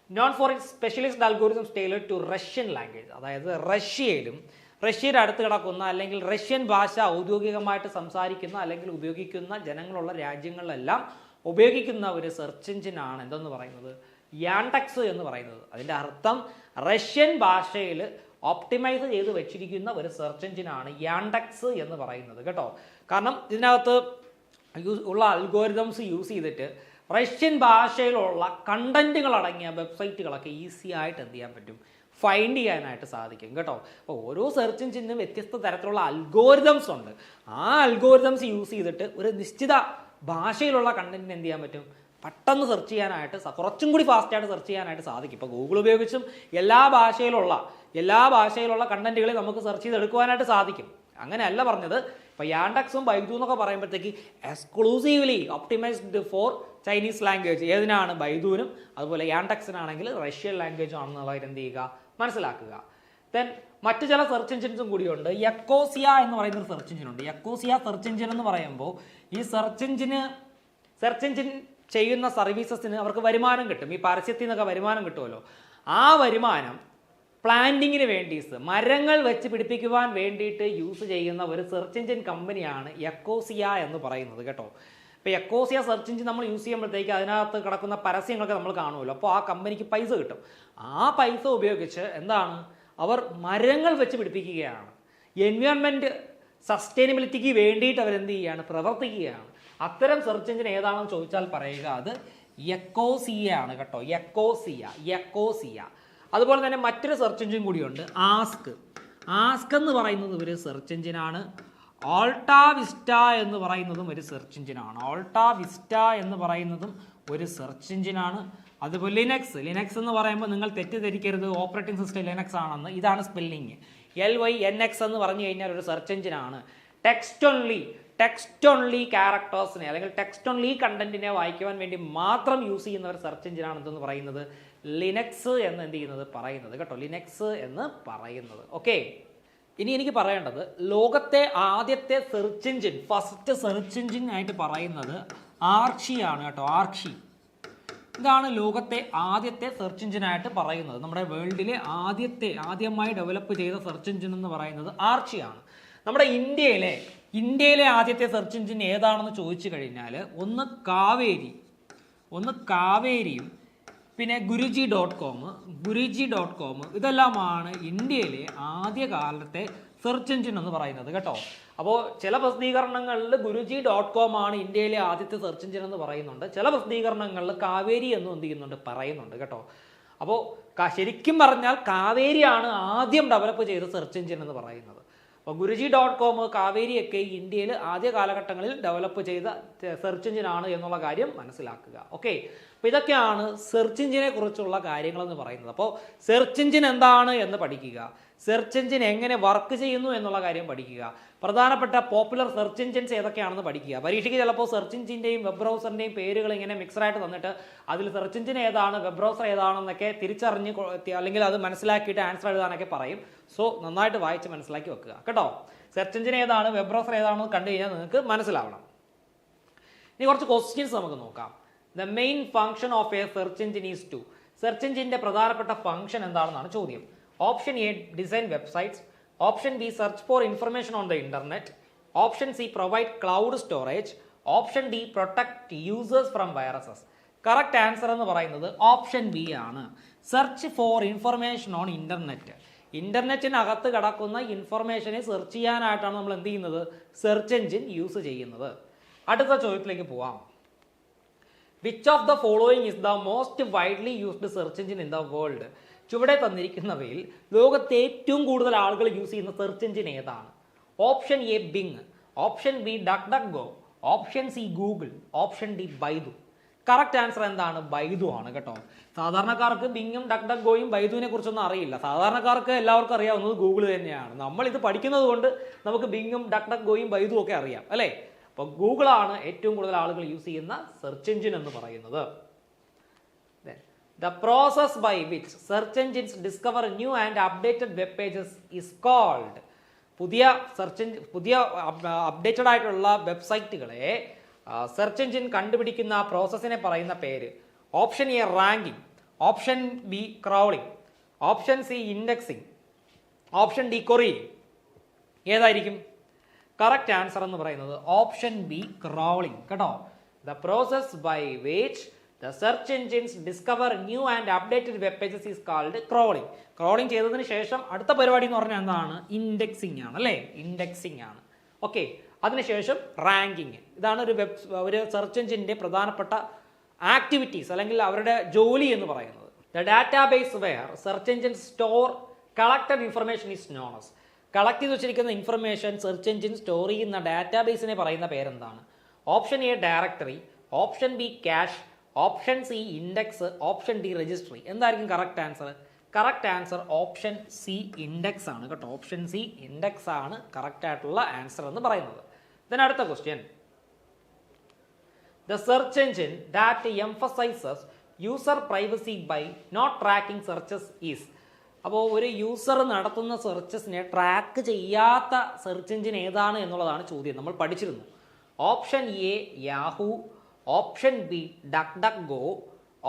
Known for it specialist algorithms tailored to Russian language. അതായത് റഷ്യയുടെ അടുത്ത് കിടക്കുന്ന അല്ലെങ്കിൽ റഷ്യൻ ഭാഷ ഔദ്യോഗികമായിട്ട് സംസാരിക്കുന്ന അല്ലെങ്കിൽ ഉപയോഗിക്കുന്ന ജനങ്ങളുള്ള രാജ്യങ്ങളിലെല്ലാം ഉപയോഗിക്കുന്ന ഒരു സെർച്ച് എഞ്ചിനാണ് എന്തെന്ന് പറയുന്നത്, യാൻഡെക്സ് എന്ന് പറയുന്നത്. അതിൻ്റെ അർത്ഥം റഷ്യൻ ഭാഷയിൽ ഓപ്റ്റിമൈസ് ചെയ്ത് വെച്ചിരിക്കുന്ന ഒരു സെർച്ച് എഞ്ചിനാണ് യാൻഡെക്സ് എന്ന് പറയുന്നത് കേട്ടോ. കാരണം ഇതിനകത്ത് ഉള്ള അൽഗോരിതംസ് യൂസ് ചെയ്തിട്ട് റഷ്യൻ ഭാഷയിലുള്ള കണ്ടന്റുകൾ അടങ്ങിയ വെബ്സൈറ്റുകളൊക്കെ ഈസി ആയിട്ട് എന്ത് ചെയ്യാൻ പറ്റും, ഫൈൻഡ് ചെയ്യാനായിട്ട് സാധിക്കും കേട്ടോ. അപ്പോൾ ഓരോ സെർച്ച് എഞ്ചിനും വ്യത്യസ്ത തരത്തിലുള്ള അൽഗോരിതംസ് ഉണ്ട്. ആ അൽഗോരിതംസ് യൂസ് ചെയ്തിട്ട് ഒരു നിശ്ചിത ഭാഷയിലുള്ള കണ്ടന്റിന് എന്ത് ചെയ്യാൻ പറ്റും, പെട്ടെന്ന് സെർച്ച് ചെയ്യാനായിട്ട്, കുറച്ചും കൂടി ഫാസ്റ്റായിട്ട് സെർച്ച് ചെയ്യാനായിട്ട് സാധിക്കും. ഇപ്പോൾ ഗൂഗിൾ ഉപയോഗിച്ചും എല്ലാ ഭാഷയിലുള്ള കണ്ടന്റുകളെ നമുക്ക് സെർച്ച് ചെയ്തെടുക്കുവാനായിട്ട് സാധിക്കും. അങ്ങനെയല്ല പറഞ്ഞത്. ഇപ്പോൾ യാൻഡെക്സും ബൈദു എന്നൊക്കെ പറയുമ്പോഴത്തേക്ക് exclusively optimised for Chinese language. ഏതിനാണ്, ബൈദുവിനും. അതുപോലെ യാൻഡെക്സിനാണെങ്കിൽ റഷ്യൻ ലാംഗ്വേജ് ആണെന്നുള്ളവർ എന്ത് ചെയ്യുക, മനസ്സിലാക്കുക. ദെൻ മറ്റു ചില സെർച്ച് എഞ്ചിൻസും കൂടിയുണ്ട്. യക്കോസിയ എന്ന് പറയുന്ന ഒരു സെർച്ച് എഞ്ചിനുണ്ട്. യക്കോസിയ സെർച്ച് എഞ്ചിൻ എന്ന് പറയുമ്പോൾ ഈ സെർച്ച് എഞ്ചിൻ ചെയ്യുന്ന സർവീസസിന് അവർക്ക് വരുമാനം കിട്ടും. ഈ പരസ്യത്തിൽ നിന്നൊക്കെ വരുമാനം കിട്ടുമല്ലോ. ആ വരുമാനം പ്ലാന്റിങ്ങിന് വേണ്ടി, മരങ്ങൾ വെച്ച് പിടിപ്പിക്കുവാൻ വേണ്ടിയിട്ട് യൂസ് ചെയ്യുന്ന ഒരു സെർച്ച് എഞ്ചിൻ കമ്പനിയാണ് യക്കോസിയ എന്ന് പറയുന്നത് കേട്ടോ. ഇപ്പോൾ യക്കോസിയ സെർച്ച് എഞ്ചിൻ നമ്മൾ യൂസ് ചെയ്യുമ്പോഴത്തേക്ക് അതിനകത്ത് കിടക്കുന്ന പരസ്യങ്ങളൊക്കെ നമ്മൾ കാണുമല്ലോ. അപ്പോൾ ആ കമ്പനിക്ക് പൈസ കിട്ടും. ആ പൈസ ഉപയോഗിച്ച് എന്താണ്, അവർ മരങ്ങൾ വെച്ച് പിടിപ്പിക്കുകയാണ്. എൻവയോൺമെൻറ്റ് സസ്റ്റൈനബിലിറ്റിക്ക് വേണ്ടിയിട്ട് അവരെന്ത് ചെയ്യുകയാണ്, പ്രവർത്തിക്കുകയാണ്. അത്തരം സെർച്ച് എഞ്ചിൻ ഏതാണെന്ന് ചോദിച്ചാൽ പറയുക അത് യക്കോസിയ ആണ് കേട്ടോ. യക്കോസിയ. അതുപോലെ തന്നെ മറ്റൊരു സെർച്ച് എഞ്ചിൻ കൂടിയുണ്ട്, ആസ്ക് എന്ന് പറയുന്നത് ഒരു സെർച്ച് എഞ്ചിനാണ്. ഓൾട്ടാ വിസ്റ്റ എന്ന് പറയുന്നതും ഒരു സെർച്ച് എഞ്ചിനാണ്. അതുപോലെ ലിനക്സ് എന്ന് പറയുമ്പോൾ നിങ്ങൾ തെറ്റിദ്ധരിക്കരുത്, ഓപ്പറേറ്റിംഗ് സിസ്റ്റം ലിനക്സ് ആണെന്ന്. ഇതാണ് സ്പെല്ലിങ്. LYNX എന്ന് പറഞ്ഞു കഴിഞ്ഞാൽ ഒരു സെർച്ച് എഞ്ചിനാണ്. ടെക്സ്റ്റ് ഓൺലി ക്യാരക്ടേഴ്സിനെ അല്ലെങ്കിൽ ടെക്സ്റ്റ് ഓൺലി കണ്ടന്റിനെ വായിക്കുവാൻ വേണ്ടി മാത്രം യൂസ് ചെയ്യുന്ന ഒരു സെർച്ച് എഞ്ചിനാണ് എന്തെന്ന് പറയുന്നത്, ലിനക്സ് എന്ന് എന്ത് ചെയ്യുന്നത് പറയുന്നത് കേട്ടോ, ലിനക്സ് എന്ന് പറയുന്നത്. ഓക്കെ, ഇനി എനിക്ക് പറയേണ്ടത് ലോകത്തെ ആദ്യത്തെ search engine, first search engine ആയിട്ട് പറയുന്നത് ആർച്ചിയാണ് കേട്ടോ. ഇതാണ് ലോകത്തെ ആദ്യത്തെ സെർച്ച് എഞ്ചിനായിട്ട് പറയുന്നത്. നമ്മുടെ വേൾഡിലെ ആദ്യമായി ഡെവലപ്പ് ചെയ്ത സെർച്ച് എഞ്ചിൻ എന്ന് പറയുന്നത് ആർച്ചിയാണ്. നമ്മുടെ ഇന്ത്യയിലെ ആദ്യത്തെ സെർച്ച് എഞ്ചിൻ ഏതാണെന്ന് ചോദിച്ചു കഴിഞ്ഞാൽ ഒന്ന് കാവേരിയും പിന്നെ ഗുരുജി.com ഇതെല്ലാമാണ് ഇന്ത്യയിലെ ആദ്യകാലത്തെ സെർച്ച് എഞ്ചിൻ എന്ന് പറയുന്നത് കേട്ടോ. അപ്പോൾ ചില പ്രസിദ്ധീകരണങ്ങളിൽ ഗുരുജി.com ആണ് ഇന്ത്യയിലെ ആദ്യത്തെ സെർച്ച് എഞ്ചിൻ എന്ന് പറയുന്നുണ്ട്, ചില പ്രസിദ്ധീകരണങ്ങളിൽ കാവേരി എന്നും എന്ത് ചെയ്യുന്നുണ്ട് പറയുന്നുണ്ട് കേട്ടോ. അപ്പോൾ ശരിക്കും പറഞ്ഞാൽ കാവേരിയാണ് ആദ്യം ഡെവലപ്പ് ചെയ്ത സെർച്ച് എഞ്ചിൻ എന്ന് പറയുന്നത്. അപ്പോൾ ഗുരുജി.com കാവേരിയൊക്കെ ഇന്ത്യയിൽ ആദ്യ കാലഘട്ടങ്ങളിൽ ഡെവലപ്പ് ചെയ്ത സെർച്ച് എഞ്ചിനാണ് എന്നുള്ള കാര്യം മനസ്സിലാക്കുക. ഓക്കെ, അപ്പോൾ ഇതൊക്കെയാണ് സെർച്ച് എഞ്ചിനെ കുറിച്ചുള്ള കാര്യങ്ങളെന്ന് പറയുന്നത്. അപ്പോൾ സെർച്ച് എഞ്ചിൻ എന്താണ് എന്ന് പഠിക്കുക, സെർച്ച് എഞ്ചിൻ എങ്ങനെ വർക്ക് ചെയ്യുന്നു എന്നുള്ള കാര്യം പഠിക്കുക, പ്രധാനപ്പെട്ട പോപ്പുലർ സെർച്ച് എഞ്ചിൻസ് ഏതൊക്കെയാണെന്ന് പഠിക്കുക. പരീക്ഷയ്ക്ക് ചിലപ്പോൾ സെർച്ച് എഞ്ചിൻ്റെയും വെബ് ബ്രൗസറിൻ്റെയും പേരുകൾ ഇങ്ങനെ മിക്സഡായിട്ട് തന്നിട്ട് അതിൽ സെർച്ച് എഞ്ചിൻ ഏതാണ് വെബ് ബ്രൗസർ ഏതാണെന്നൊക്കെ തിരിച്ചറിഞ്ഞ് അല്ലെങ്കിൽ അത് മനസ്സിലാക്കിയിട്ട് ആൻസർ എഴുതാനൊക്കെ പറയും. സോ നന്നായിട്ട് വായിച്ച് മനസ്സിലാക്കി വെക്കുക കേട്ടോ. സെർച്ച് എഞ്ചിൻ ഏതാണ് വെബ് ബ്രൗസർ ഏതാണെന്ന് കണ്ടു കഴിഞ്ഞാൽ നിങ്ങൾക്ക് മനസ്സിലാവണം. ഇനി കുറച്ച് ക്വസ്റ്റ്യൻസ് നമുക്ക് നോക്കാം. The main function of a search engine is to. Search എഞ്ചിൻ്റെ പ്രധാനപ്പെട്ട ഫംഗ്ഷൻ എന്താണെന്നാണ് ചോദ്യം. Option A design websites, option B search for information on the internet, option C provide cloud storage, option D protect users from viruses. Correct answer എന്ന് പറയുന്നത് option B ആണ്. Search for information on internet. ഇന്റർനെറ്റിനകത്ത് കിടക്കുന്ന ഇൻഫർമേഷനെ search ചെയ്യാനായിട്ടാണ് നമ്മൾ എന്ത് ചെയ്യുന്നത്, സെർച്ച് എഞ്ചിൻ യൂസ് ചെയ്യുന്നത്. അടുത്ത ചോദ്യത്തിലേക്ക് പോവാം. Which of the following is the most widely used search engine in the world. ചുവടെ തന്നിരിക്കുന്നവയിൽ ലോകത്തെ ഏറ്റവും കൂടുതൽ ആളുകൾ യൂസ് ചെയ്യുന്ന സെർച്ച് എഞ്ചിൻ ഏതാണ്? Option A Bing, option B Duck, option C Google, option D Baidu. Correct answer എന്താണ്? Baidu ആണ് കേട്ടോ. സാധാരണക്കാർക്ക് ബിങ്ങും ഡക്ക് ബൈദുവിനെ കുറിച്ചൊന്നും അറിയില്ല. സാധാരണക്കാർക്ക് എല്ലാവർക്കും അറിയാവുന്നത് ഗൂഗിൾ തന്നെയാണ്. നമ്മൾ ഇത് പഠിക്കുന്നത് കൊണ്ട് നമുക്ക് ബിങ്ങും ഡക്ക് ബൈദു ഒക്കെ അറിയാം അല്ലേ. അപ്പോൾ ഗൂഗിളാണ് ഏറ്റവും കൂടുതൽ ആളുകൾ യൂസ് ചെയ്യുന്ന സെർച്ച് എഞ്ചിൻ എന്ന് പറയുന്നത്. The process by which search engines discover new and updated web pages is called. പുതിയ അപ്ഡേറ്റഡ് ആയിട്ടുള്ള വെബ്സൈറ്റുകളെ സെർച്ച് എഞ്ചിൻ കണ്ടുപിടിക്കുന്ന പ്രോസസ്സിനെ പറയുന്ന പേര്. Option A ranking, option B crawling, option C indexing, option D querying. ഏതായിരിക്കും? കറക്റ്റ് ആൻസർ എന്ന് പറയുന്നത് ഓപ്ഷൻ ബി ക്രൗളിംഗ് കേട്ടോ. The process by which the search engines discover new and updated web pages is called crawling. Crawling ചെയ്തതിന് ശേഷം അടുത്ത പരിപാടി എന്ന് പറഞ്ഞാൽ എന്താണ്? ഇൻഡെക്സിങ് ആണ് അല്ലേ, ഇൻഡെക്സിങ് ആണ്. ഓക്കെ, അതിനുശേഷം റാങ്കിങ്. ഇതാണ് ഒരു സെർച്ച് എഞ്ചിൻ്റെ പ്രധാനപ്പെട്ട ആക്ടിവിറ്റീസ് അല്ലെങ്കിൽ അവരുടെ ജോലി എന്ന് പറയുന്നത്. The database where search engine store collected information is known as. Collect ചെയ്ത് വെച്ചിരിക്കുന്ന ഇൻഫർമേഷൻ സെർച്ച് എഞ്ചിൻ സ്റ്റോർ ചെയ്യുന്ന ഡാറ്റാബേസിനെ പറയുന്ന പേരെന്താണ്? Option A directory, option B cache, option C index, option D registry. എന്തായിരിക്കും correct answer? Correct answer option C index ആണ് കേട്ടോ. Option C index ആണ് കറക്റ്റ് ആയിട്ടുള്ള ആൻസർ എന്ന് പറയുന്നത്. then അടുത്ത question. The search engine that emphasises user privacy by not tracking searches is. അപ്പോൾ ഒരു യൂസർ നടത്തുന്ന സെർച്ചസിനെ ട്രാക്ക് ചെയ്യാത്ത സെർച്ച് എഞ്ചിൻ ഏതാണ് എന്നുള്ളതാണ് ചോദ്യം. നമ്മൾ പഠിച്ചിരുന്നു. Option A Yahoo, option B Duck,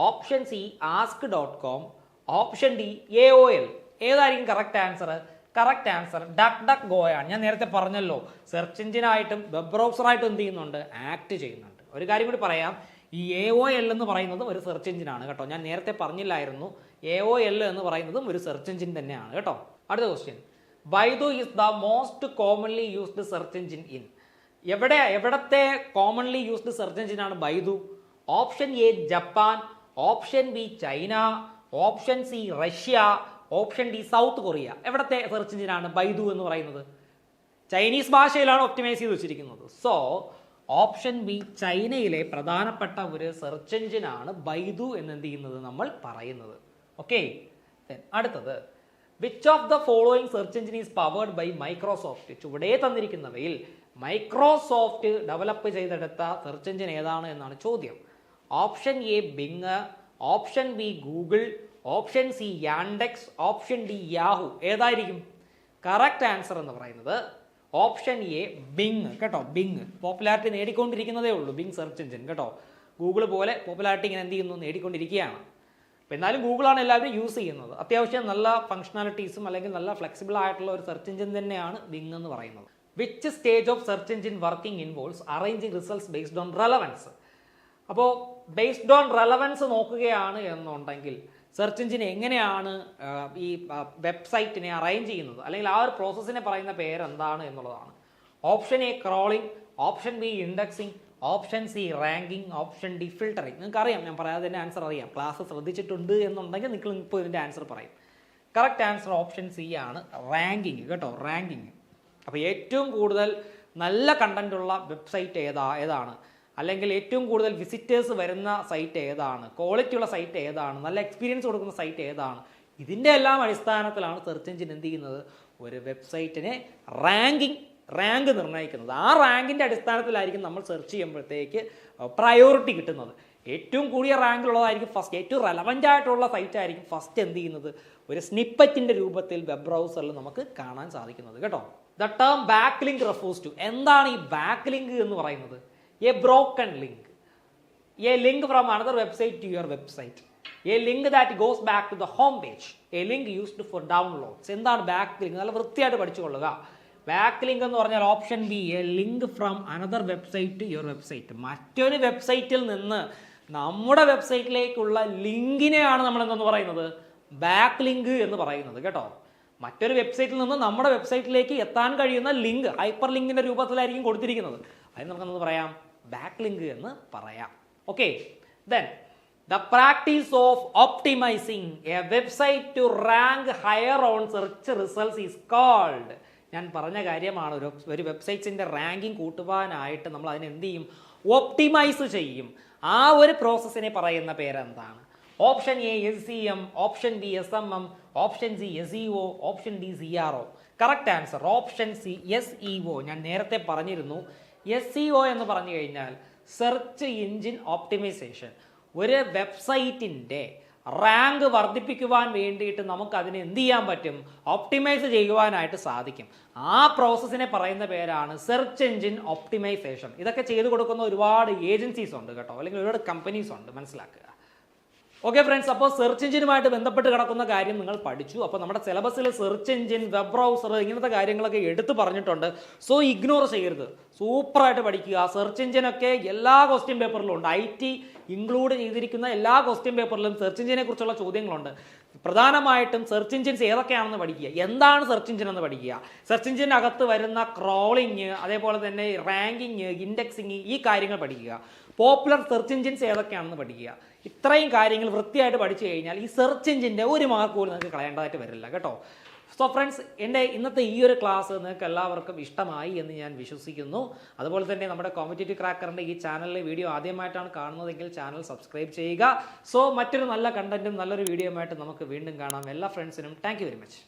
option C ask.com, option D AOL. ഏതായിരിക്കും correct answer? Correct answer duck ആണ്. ഞാൻ നേരത്തെ പറഞ്ഞല്ലോ, സെർച്ച് എഞ്ചിനായിട്ടും വെബ് ബ്രൗസറായിട്ടും എന്ത് ചെയ്യുന്നുണ്ട്? ആക്ട് ചെയ്യുന്നുണ്ട്. ഒരു കാര്യം കൂടി പറയാം, ഈ AOL എന്ന് പറയുന്നത് ഒരു സെർച്ച് എഞ്ചിനാണ് കേട്ടോ. ഞാൻ നേരത്തെ പറഞ്ഞില്ലായിരുന്നു, AOL എന്ന് പറയുന്നതും ഒരു സെർച്ച് എഞ്ചിൻ തന്നെയാണ് കേട്ടോ. അടുത്ത question. Baidu is the most commonly used search engine in. എവിടത്തെ കോമൺലി യൂസ്ഡ് സെർച്ച് എഞ്ചിനാണ് Baidu? Option A Japan, option B China, option C Russia, option D South Korea. എവിടത്തെ സെർച്ച് എഞ്ചിനാണ് ബൈദു എന്ന് പറയുന്നത്? Chinese ഭാഷയിലാണ് ഒപ്റ്റിമൈസ് ചെയ്ത് വെച്ചിരിക്കുന്നത്. So option B ചൈനയിലെ പ്രധാനപ്പെട്ട ഒരു സെർച്ച് എഞ്ചിനാണ് ബൈദു എന്ന് എന്ത് ചെയ്യുന്നത് നമ്മൾ പറയുന്നത്. ഓക്കെ, അടുത്തത്. Which of the following search engine is powered by Microsoft. ചുവടെ തന്നിരിക്കുന്നവയിൽ മൈക്രോസോഫ്റ്റ് ഡെവലപ്പ് ചെയ്തെടുത്ത സെർച്ച് എഞ്ചിൻ ഏതാണ് എന്നാണ് ചോദ്യം. Option A Bing, option B Google, option C Yandex, option D Yahoo. ഏതായിരിക്കും കറക്റ്റ് ആൻസർ എന്ന് പറയുന്നത്? ഓപ്ഷൻ എ ബിങ് കേട്ടോ. ബിങ് പോപ്പുലാരിറ്റി നേടിക്കൊണ്ടിരിക്കുന്നതേ ഉള്ളൂ, ബിങ് സെർച്ച് എഞ്ചിൻ കേട്ടോ. ഗൂഗിൾ പോലെ പോപ്പുലാരിറ്റി ഇങ്ങനെ എന്ത് ചെയ്യുന്നു, നേടിക്കൊണ്ടിരിക്കുകയാണ്. അപ്പം എന്നാലും ഗൂഗിളാണ് എല്ലാവരും യൂസ് ചെയ്യുന്നത്. അത്യാവശ്യം നല്ല ഫംഗ്ഷനാലിറ്റീസും അല്ലെങ്കിൽ നല്ല ഫ്ലെക്സിബിൾ ആയിട്ടുള്ള ഒരു സെർച്ച് എഞ്ചിൻ തന്നെയാണ് ബിങ് എന്ന് പറയുന്നത്. Which stage of search engine working involves arranging results based on relevance. അപ്പോൾ ബേസ്ഡ് ഓൺ റെലവൻസ് നോക്കുകയാണ് എന്നുണ്ടെങ്കിൽ സെർച്ച് എഞ്ചിൻ എങ്ങനെയാണ് ഈ വെബ്സൈറ്റിനെ അറേഞ്ച് ചെയ്യുന്നത്, അല്ലെങ്കിൽ ആ ഒരു പ്രോസസ്സിനെ പറയുന്ന പേരെന്താണ് എന്നുള്ളതാണ്. Option A crawling, option B indexing, option C ranking, option D filtering. നിങ്ങൾക്ക് അറിയാം, ഞാൻ പറയാതെ തന്നെ ആൻസർ അറിയാം. ക്ലാസ് ശ്രദ്ധിച്ചിട്ടുണ്ട് എന്നുണ്ടെങ്കിൽ നിങ്ങൾ ഇപ്പോൾ ഇതിൻ്റെ ആൻസർ പറയും. കറക്റ്റ് ആൻസർ ഓപ്ഷൻ സി ആണ്, റാങ്കിങ് കേട്ടോ. റാങ്കിങ്. അപ്പോൾ ഏറ്റവും കൂടുതൽ നല്ല കണ്ടന്റ് ഉള്ള വെബ്സൈറ്റ് ഏതാണ്, അല്ലെങ്കിൽ ഏറ്റവും കൂടുതൽ വിസിറ്റേഴ്സ് വരുന്ന സൈറ്റ് ഏതാണ്, ക്വാളിറ്റി ഉള്ള സൈറ്റ് ഏതാണ്, നല്ല എക്സ്പീരിയൻസ് കൊടുക്കുന്ന സൈറ്റ് ഏതാണ്, ഇതിൻ്റെ എല്ലാം അടിസ്ഥാനത്തിലാണ് സെർച്ച് എഞ്ചിൻ എന്ത് ചെയ്യുന്നത്, ഒരു വെബ്സൈറ്റിനെ റാങ്ക് നിർണ്ണയിക്കുന്നത്. ആ റാങ്കിൻ്റെ അടിസ്ഥാനത്തിലായിരിക്കും നമ്മൾ സെർച്ച് ചെയ്യുമ്പോഴത്തേക്ക് പ്രയോറിറ്റി കിട്ടുന്നത്. ഏറ്റവും കൂടിയ റാങ്കിലുള്ളതായിരിക്കും ഫസ്റ്റ്, ഏറ്റവും റെലവൻ്റ് ആയിട്ടുള്ള സൈറ്റ് ആയിരിക്കും ഫസ്റ്റ് എന്ത് ചെയ്യുന്നത്, ഒരു സ്നിപ്പറ്റിൻ്റെ രൂപത്തിൽ വെബ് ബ്രൗസറിൽ നമുക്ക് കാണാൻ സാധിക്കുന്നത് കേട്ടോ. The term back link refers to. എന്താണ് ഈ ബാക്ക് ലിങ്ക് എന്ന് പറയുന്നത്? A broken link, a link from another website to your website, a link that goes back to the home page, a link used for downloads. എന്താണ് back link? നല്ല വൃത്തിയായിട്ട് പഠിച്ചുകൊള്ളുക. Back link എന്ന് പറഞ്ഞാൽ option B, a link from another website to your website. മറ്റൊരു വെബ്സൈറ്റിൽ നിന്ന് നമ്മുടെ വെബ്സൈറ്റിലേക്കുള്ള ലിങ്കിനെയാണ് നമ്മൾ എന്തെന്ന് പറയുന്നത്, ബാക്ക് ലിങ്ക് എന്ന് പറയുന്നത് കേട്ടോ. മറ്റൊരു വെബ്സൈറ്റിൽ നിന്ന് നമ്മുടെ വെബ്സൈറ്റിലേക്ക് എത്താൻ കഴിയുന്ന ലിങ്ക് ഹൈപ്പർ ലിങ്കിന്റെ രൂപത്തിലായിരിക്കും കൊടുത്തിരിക്കുന്നത്. അതിന് നമുക്കെന്ന് പറയാം, ബാക്ക് ലിങ്ക് എന്ന് പറയാം. Okay, then the practice of optimizing a website to rank higher on search results is called. ഞാൻ പറഞ്ഞ കാര്യമാണ്, ഒരു വെബ്സൈറ്റ്സിന്റെ റാങ്കിങ് കൂട്ടുവാനായിട്ട് നമ്മൾ അതിനെ എന്ത് ചെയ്യും, ഒപ്റ്റിമൈസ് ചെയ്യും. ആ ഒരു പ്രോസസ്സിനെ പറയുന്ന പേരെന്താണ്? Option A SEM, option B SMM, option C SEO, option D CRO. Correct answer option C SEO. ഞാൻ നേരത്തെ പറഞ്ഞിരുന്നു, SEO എന്ന് പറഞ്ഞു കഴിഞ്ഞാൽ സെർച്ച് എഞ്ചിൻ ഓപ്റ്റിമൈസേഷൻ. ഒരു വെബ്സൈറ്റിൻ്റെ റാങ്ക് വർദ്ധിപ്പിക്കുവാൻ വേണ്ടിയിട്ട് നമുക്ക് അതിനെ എന്ത് ചെയ്യാൻ പറ്റും, ഓപ്റ്റിമൈസ് ചെയ്യുവാനായിട്ട് സാധിക്കും. ആ പ്രോസസ്സിനെ പറയുന്ന പേരാണ് സെർച്ച് എഞ്ചിൻ ഓപ്റ്റിമൈസേഷൻ. ഇതൊക്കെ ചെയ്തു കൊടുക്കുന്ന ഒരുപാട് ഏജൻസീസ് ഉണ്ട് കേട്ടോ, അല്ലെങ്കിൽ ഒരുപാട് കമ്പനീസ് ഉണ്ട്, മനസ്സിലാക്കുക. ഓക്കെ ഫ്രണ്ട്സ്, അപ്പോൾ സെർച്ച് എഞ്ചിനുമായിട്ട് ബന്ധപ്പെട്ട് കിടക്കുന്ന കാര്യം നിങ്ങൾ പഠിച്ചു. അപ്പോൾ നമ്മുടെ സിലബസിൽ സെർച്ച് എഞ്ചിൻ, വെബ് ബ്രൗസർ ഇങ്ങനത്തെ കാര്യങ്ങളൊക്കെ എടുത്തു പറഞ്ഞിട്ടുണ്ട്. സോ ഇഗ്നോർ ചെയ്യരുത്, സൂപ്പറായിട്ട് പഠിക്കുക. സെർച്ച് എഞ്ചിനൊക്കെ എല്ലാ ക്വസ്റ്റ്യൻ പേപ്പറിലും ഉണ്ട്. IT ഇൻക്ലൂഡ് ചെയ്തിരിക്കുന്ന എല്ലാ ക്വസ്റ്റ്യൻ പേപ്പറിലും സെർച്ച് എഞ്ചിനെ കുറിച്ചുള്ള ചോദ്യങ്ങളുണ്ട്. പ്രധാനമായിട്ടും സെർച്ച് എഞ്ചിൻസ് ഏതൊക്കെയാണെന്ന് പഠിക്കുക, എന്താണ് സെർച്ച് എഞ്ചിൻ എന്ന് പഠിക്കുക, സെർച്ച് എഞ്ചിനകത്ത് വരുന്ന ക്രോളിങ്, അതേപോലെ തന്നെ റാങ്കിങ്, ഇൻഡെക്സിങ്, ഈ കാര്യങ്ങൾ പഠിക്കുക. പോപ്പുലർ സെർച്ച് എഞ്ചിൻസ് ഏതൊക്കെയാണെന്ന് പഠിക്കുക. ഇത്രയും കാര്യങ്ങൾ വൃത്തിയായിട്ട് പഠിച്ചു കഴിഞ്ഞാൽ ഈ സെർച്ച് എഞ്ചിൻ്റെ ഒരു മാർക്ക് പോലും നിങ്ങൾക്ക് കളയേണ്ടതായിട്ട് വരില്ല കേട്ടോ. സോ ഫ്രണ്ട്സ്, എൻ്റെ ഇന്നത്തെ ഈ ഒരു ക്ലാസ് നിങ്ങൾക്ക് എല്ലാവർക്കും ഇഷ്ടമായി എന്ന് ഞാൻ വിശ്വസിക്കുന്നു. അതുപോലെ തന്നെ നമ്മുടെ കോമ്പറ്റേറ്റീവ് ക്രാക്കറിൻ്റെ ഈ ചാനലിലെ വീഡിയോ ആദ്യമായിട്ടാണ് കാണുന്നതെങ്കിൽ ചാനൽ സബ്സ്ക്രൈബ് ചെയ്യുക. സോ മറ്റൊരു നല്ല കണ്ടന്റും നല്ലൊരു വീഡിയോയുമായിട്ട് നമുക്ക് വീണ്ടും കാണാം. എല്ലാ ഫ്രണ്ട്സിനും താങ്ക് യു വെരി മച്ച്.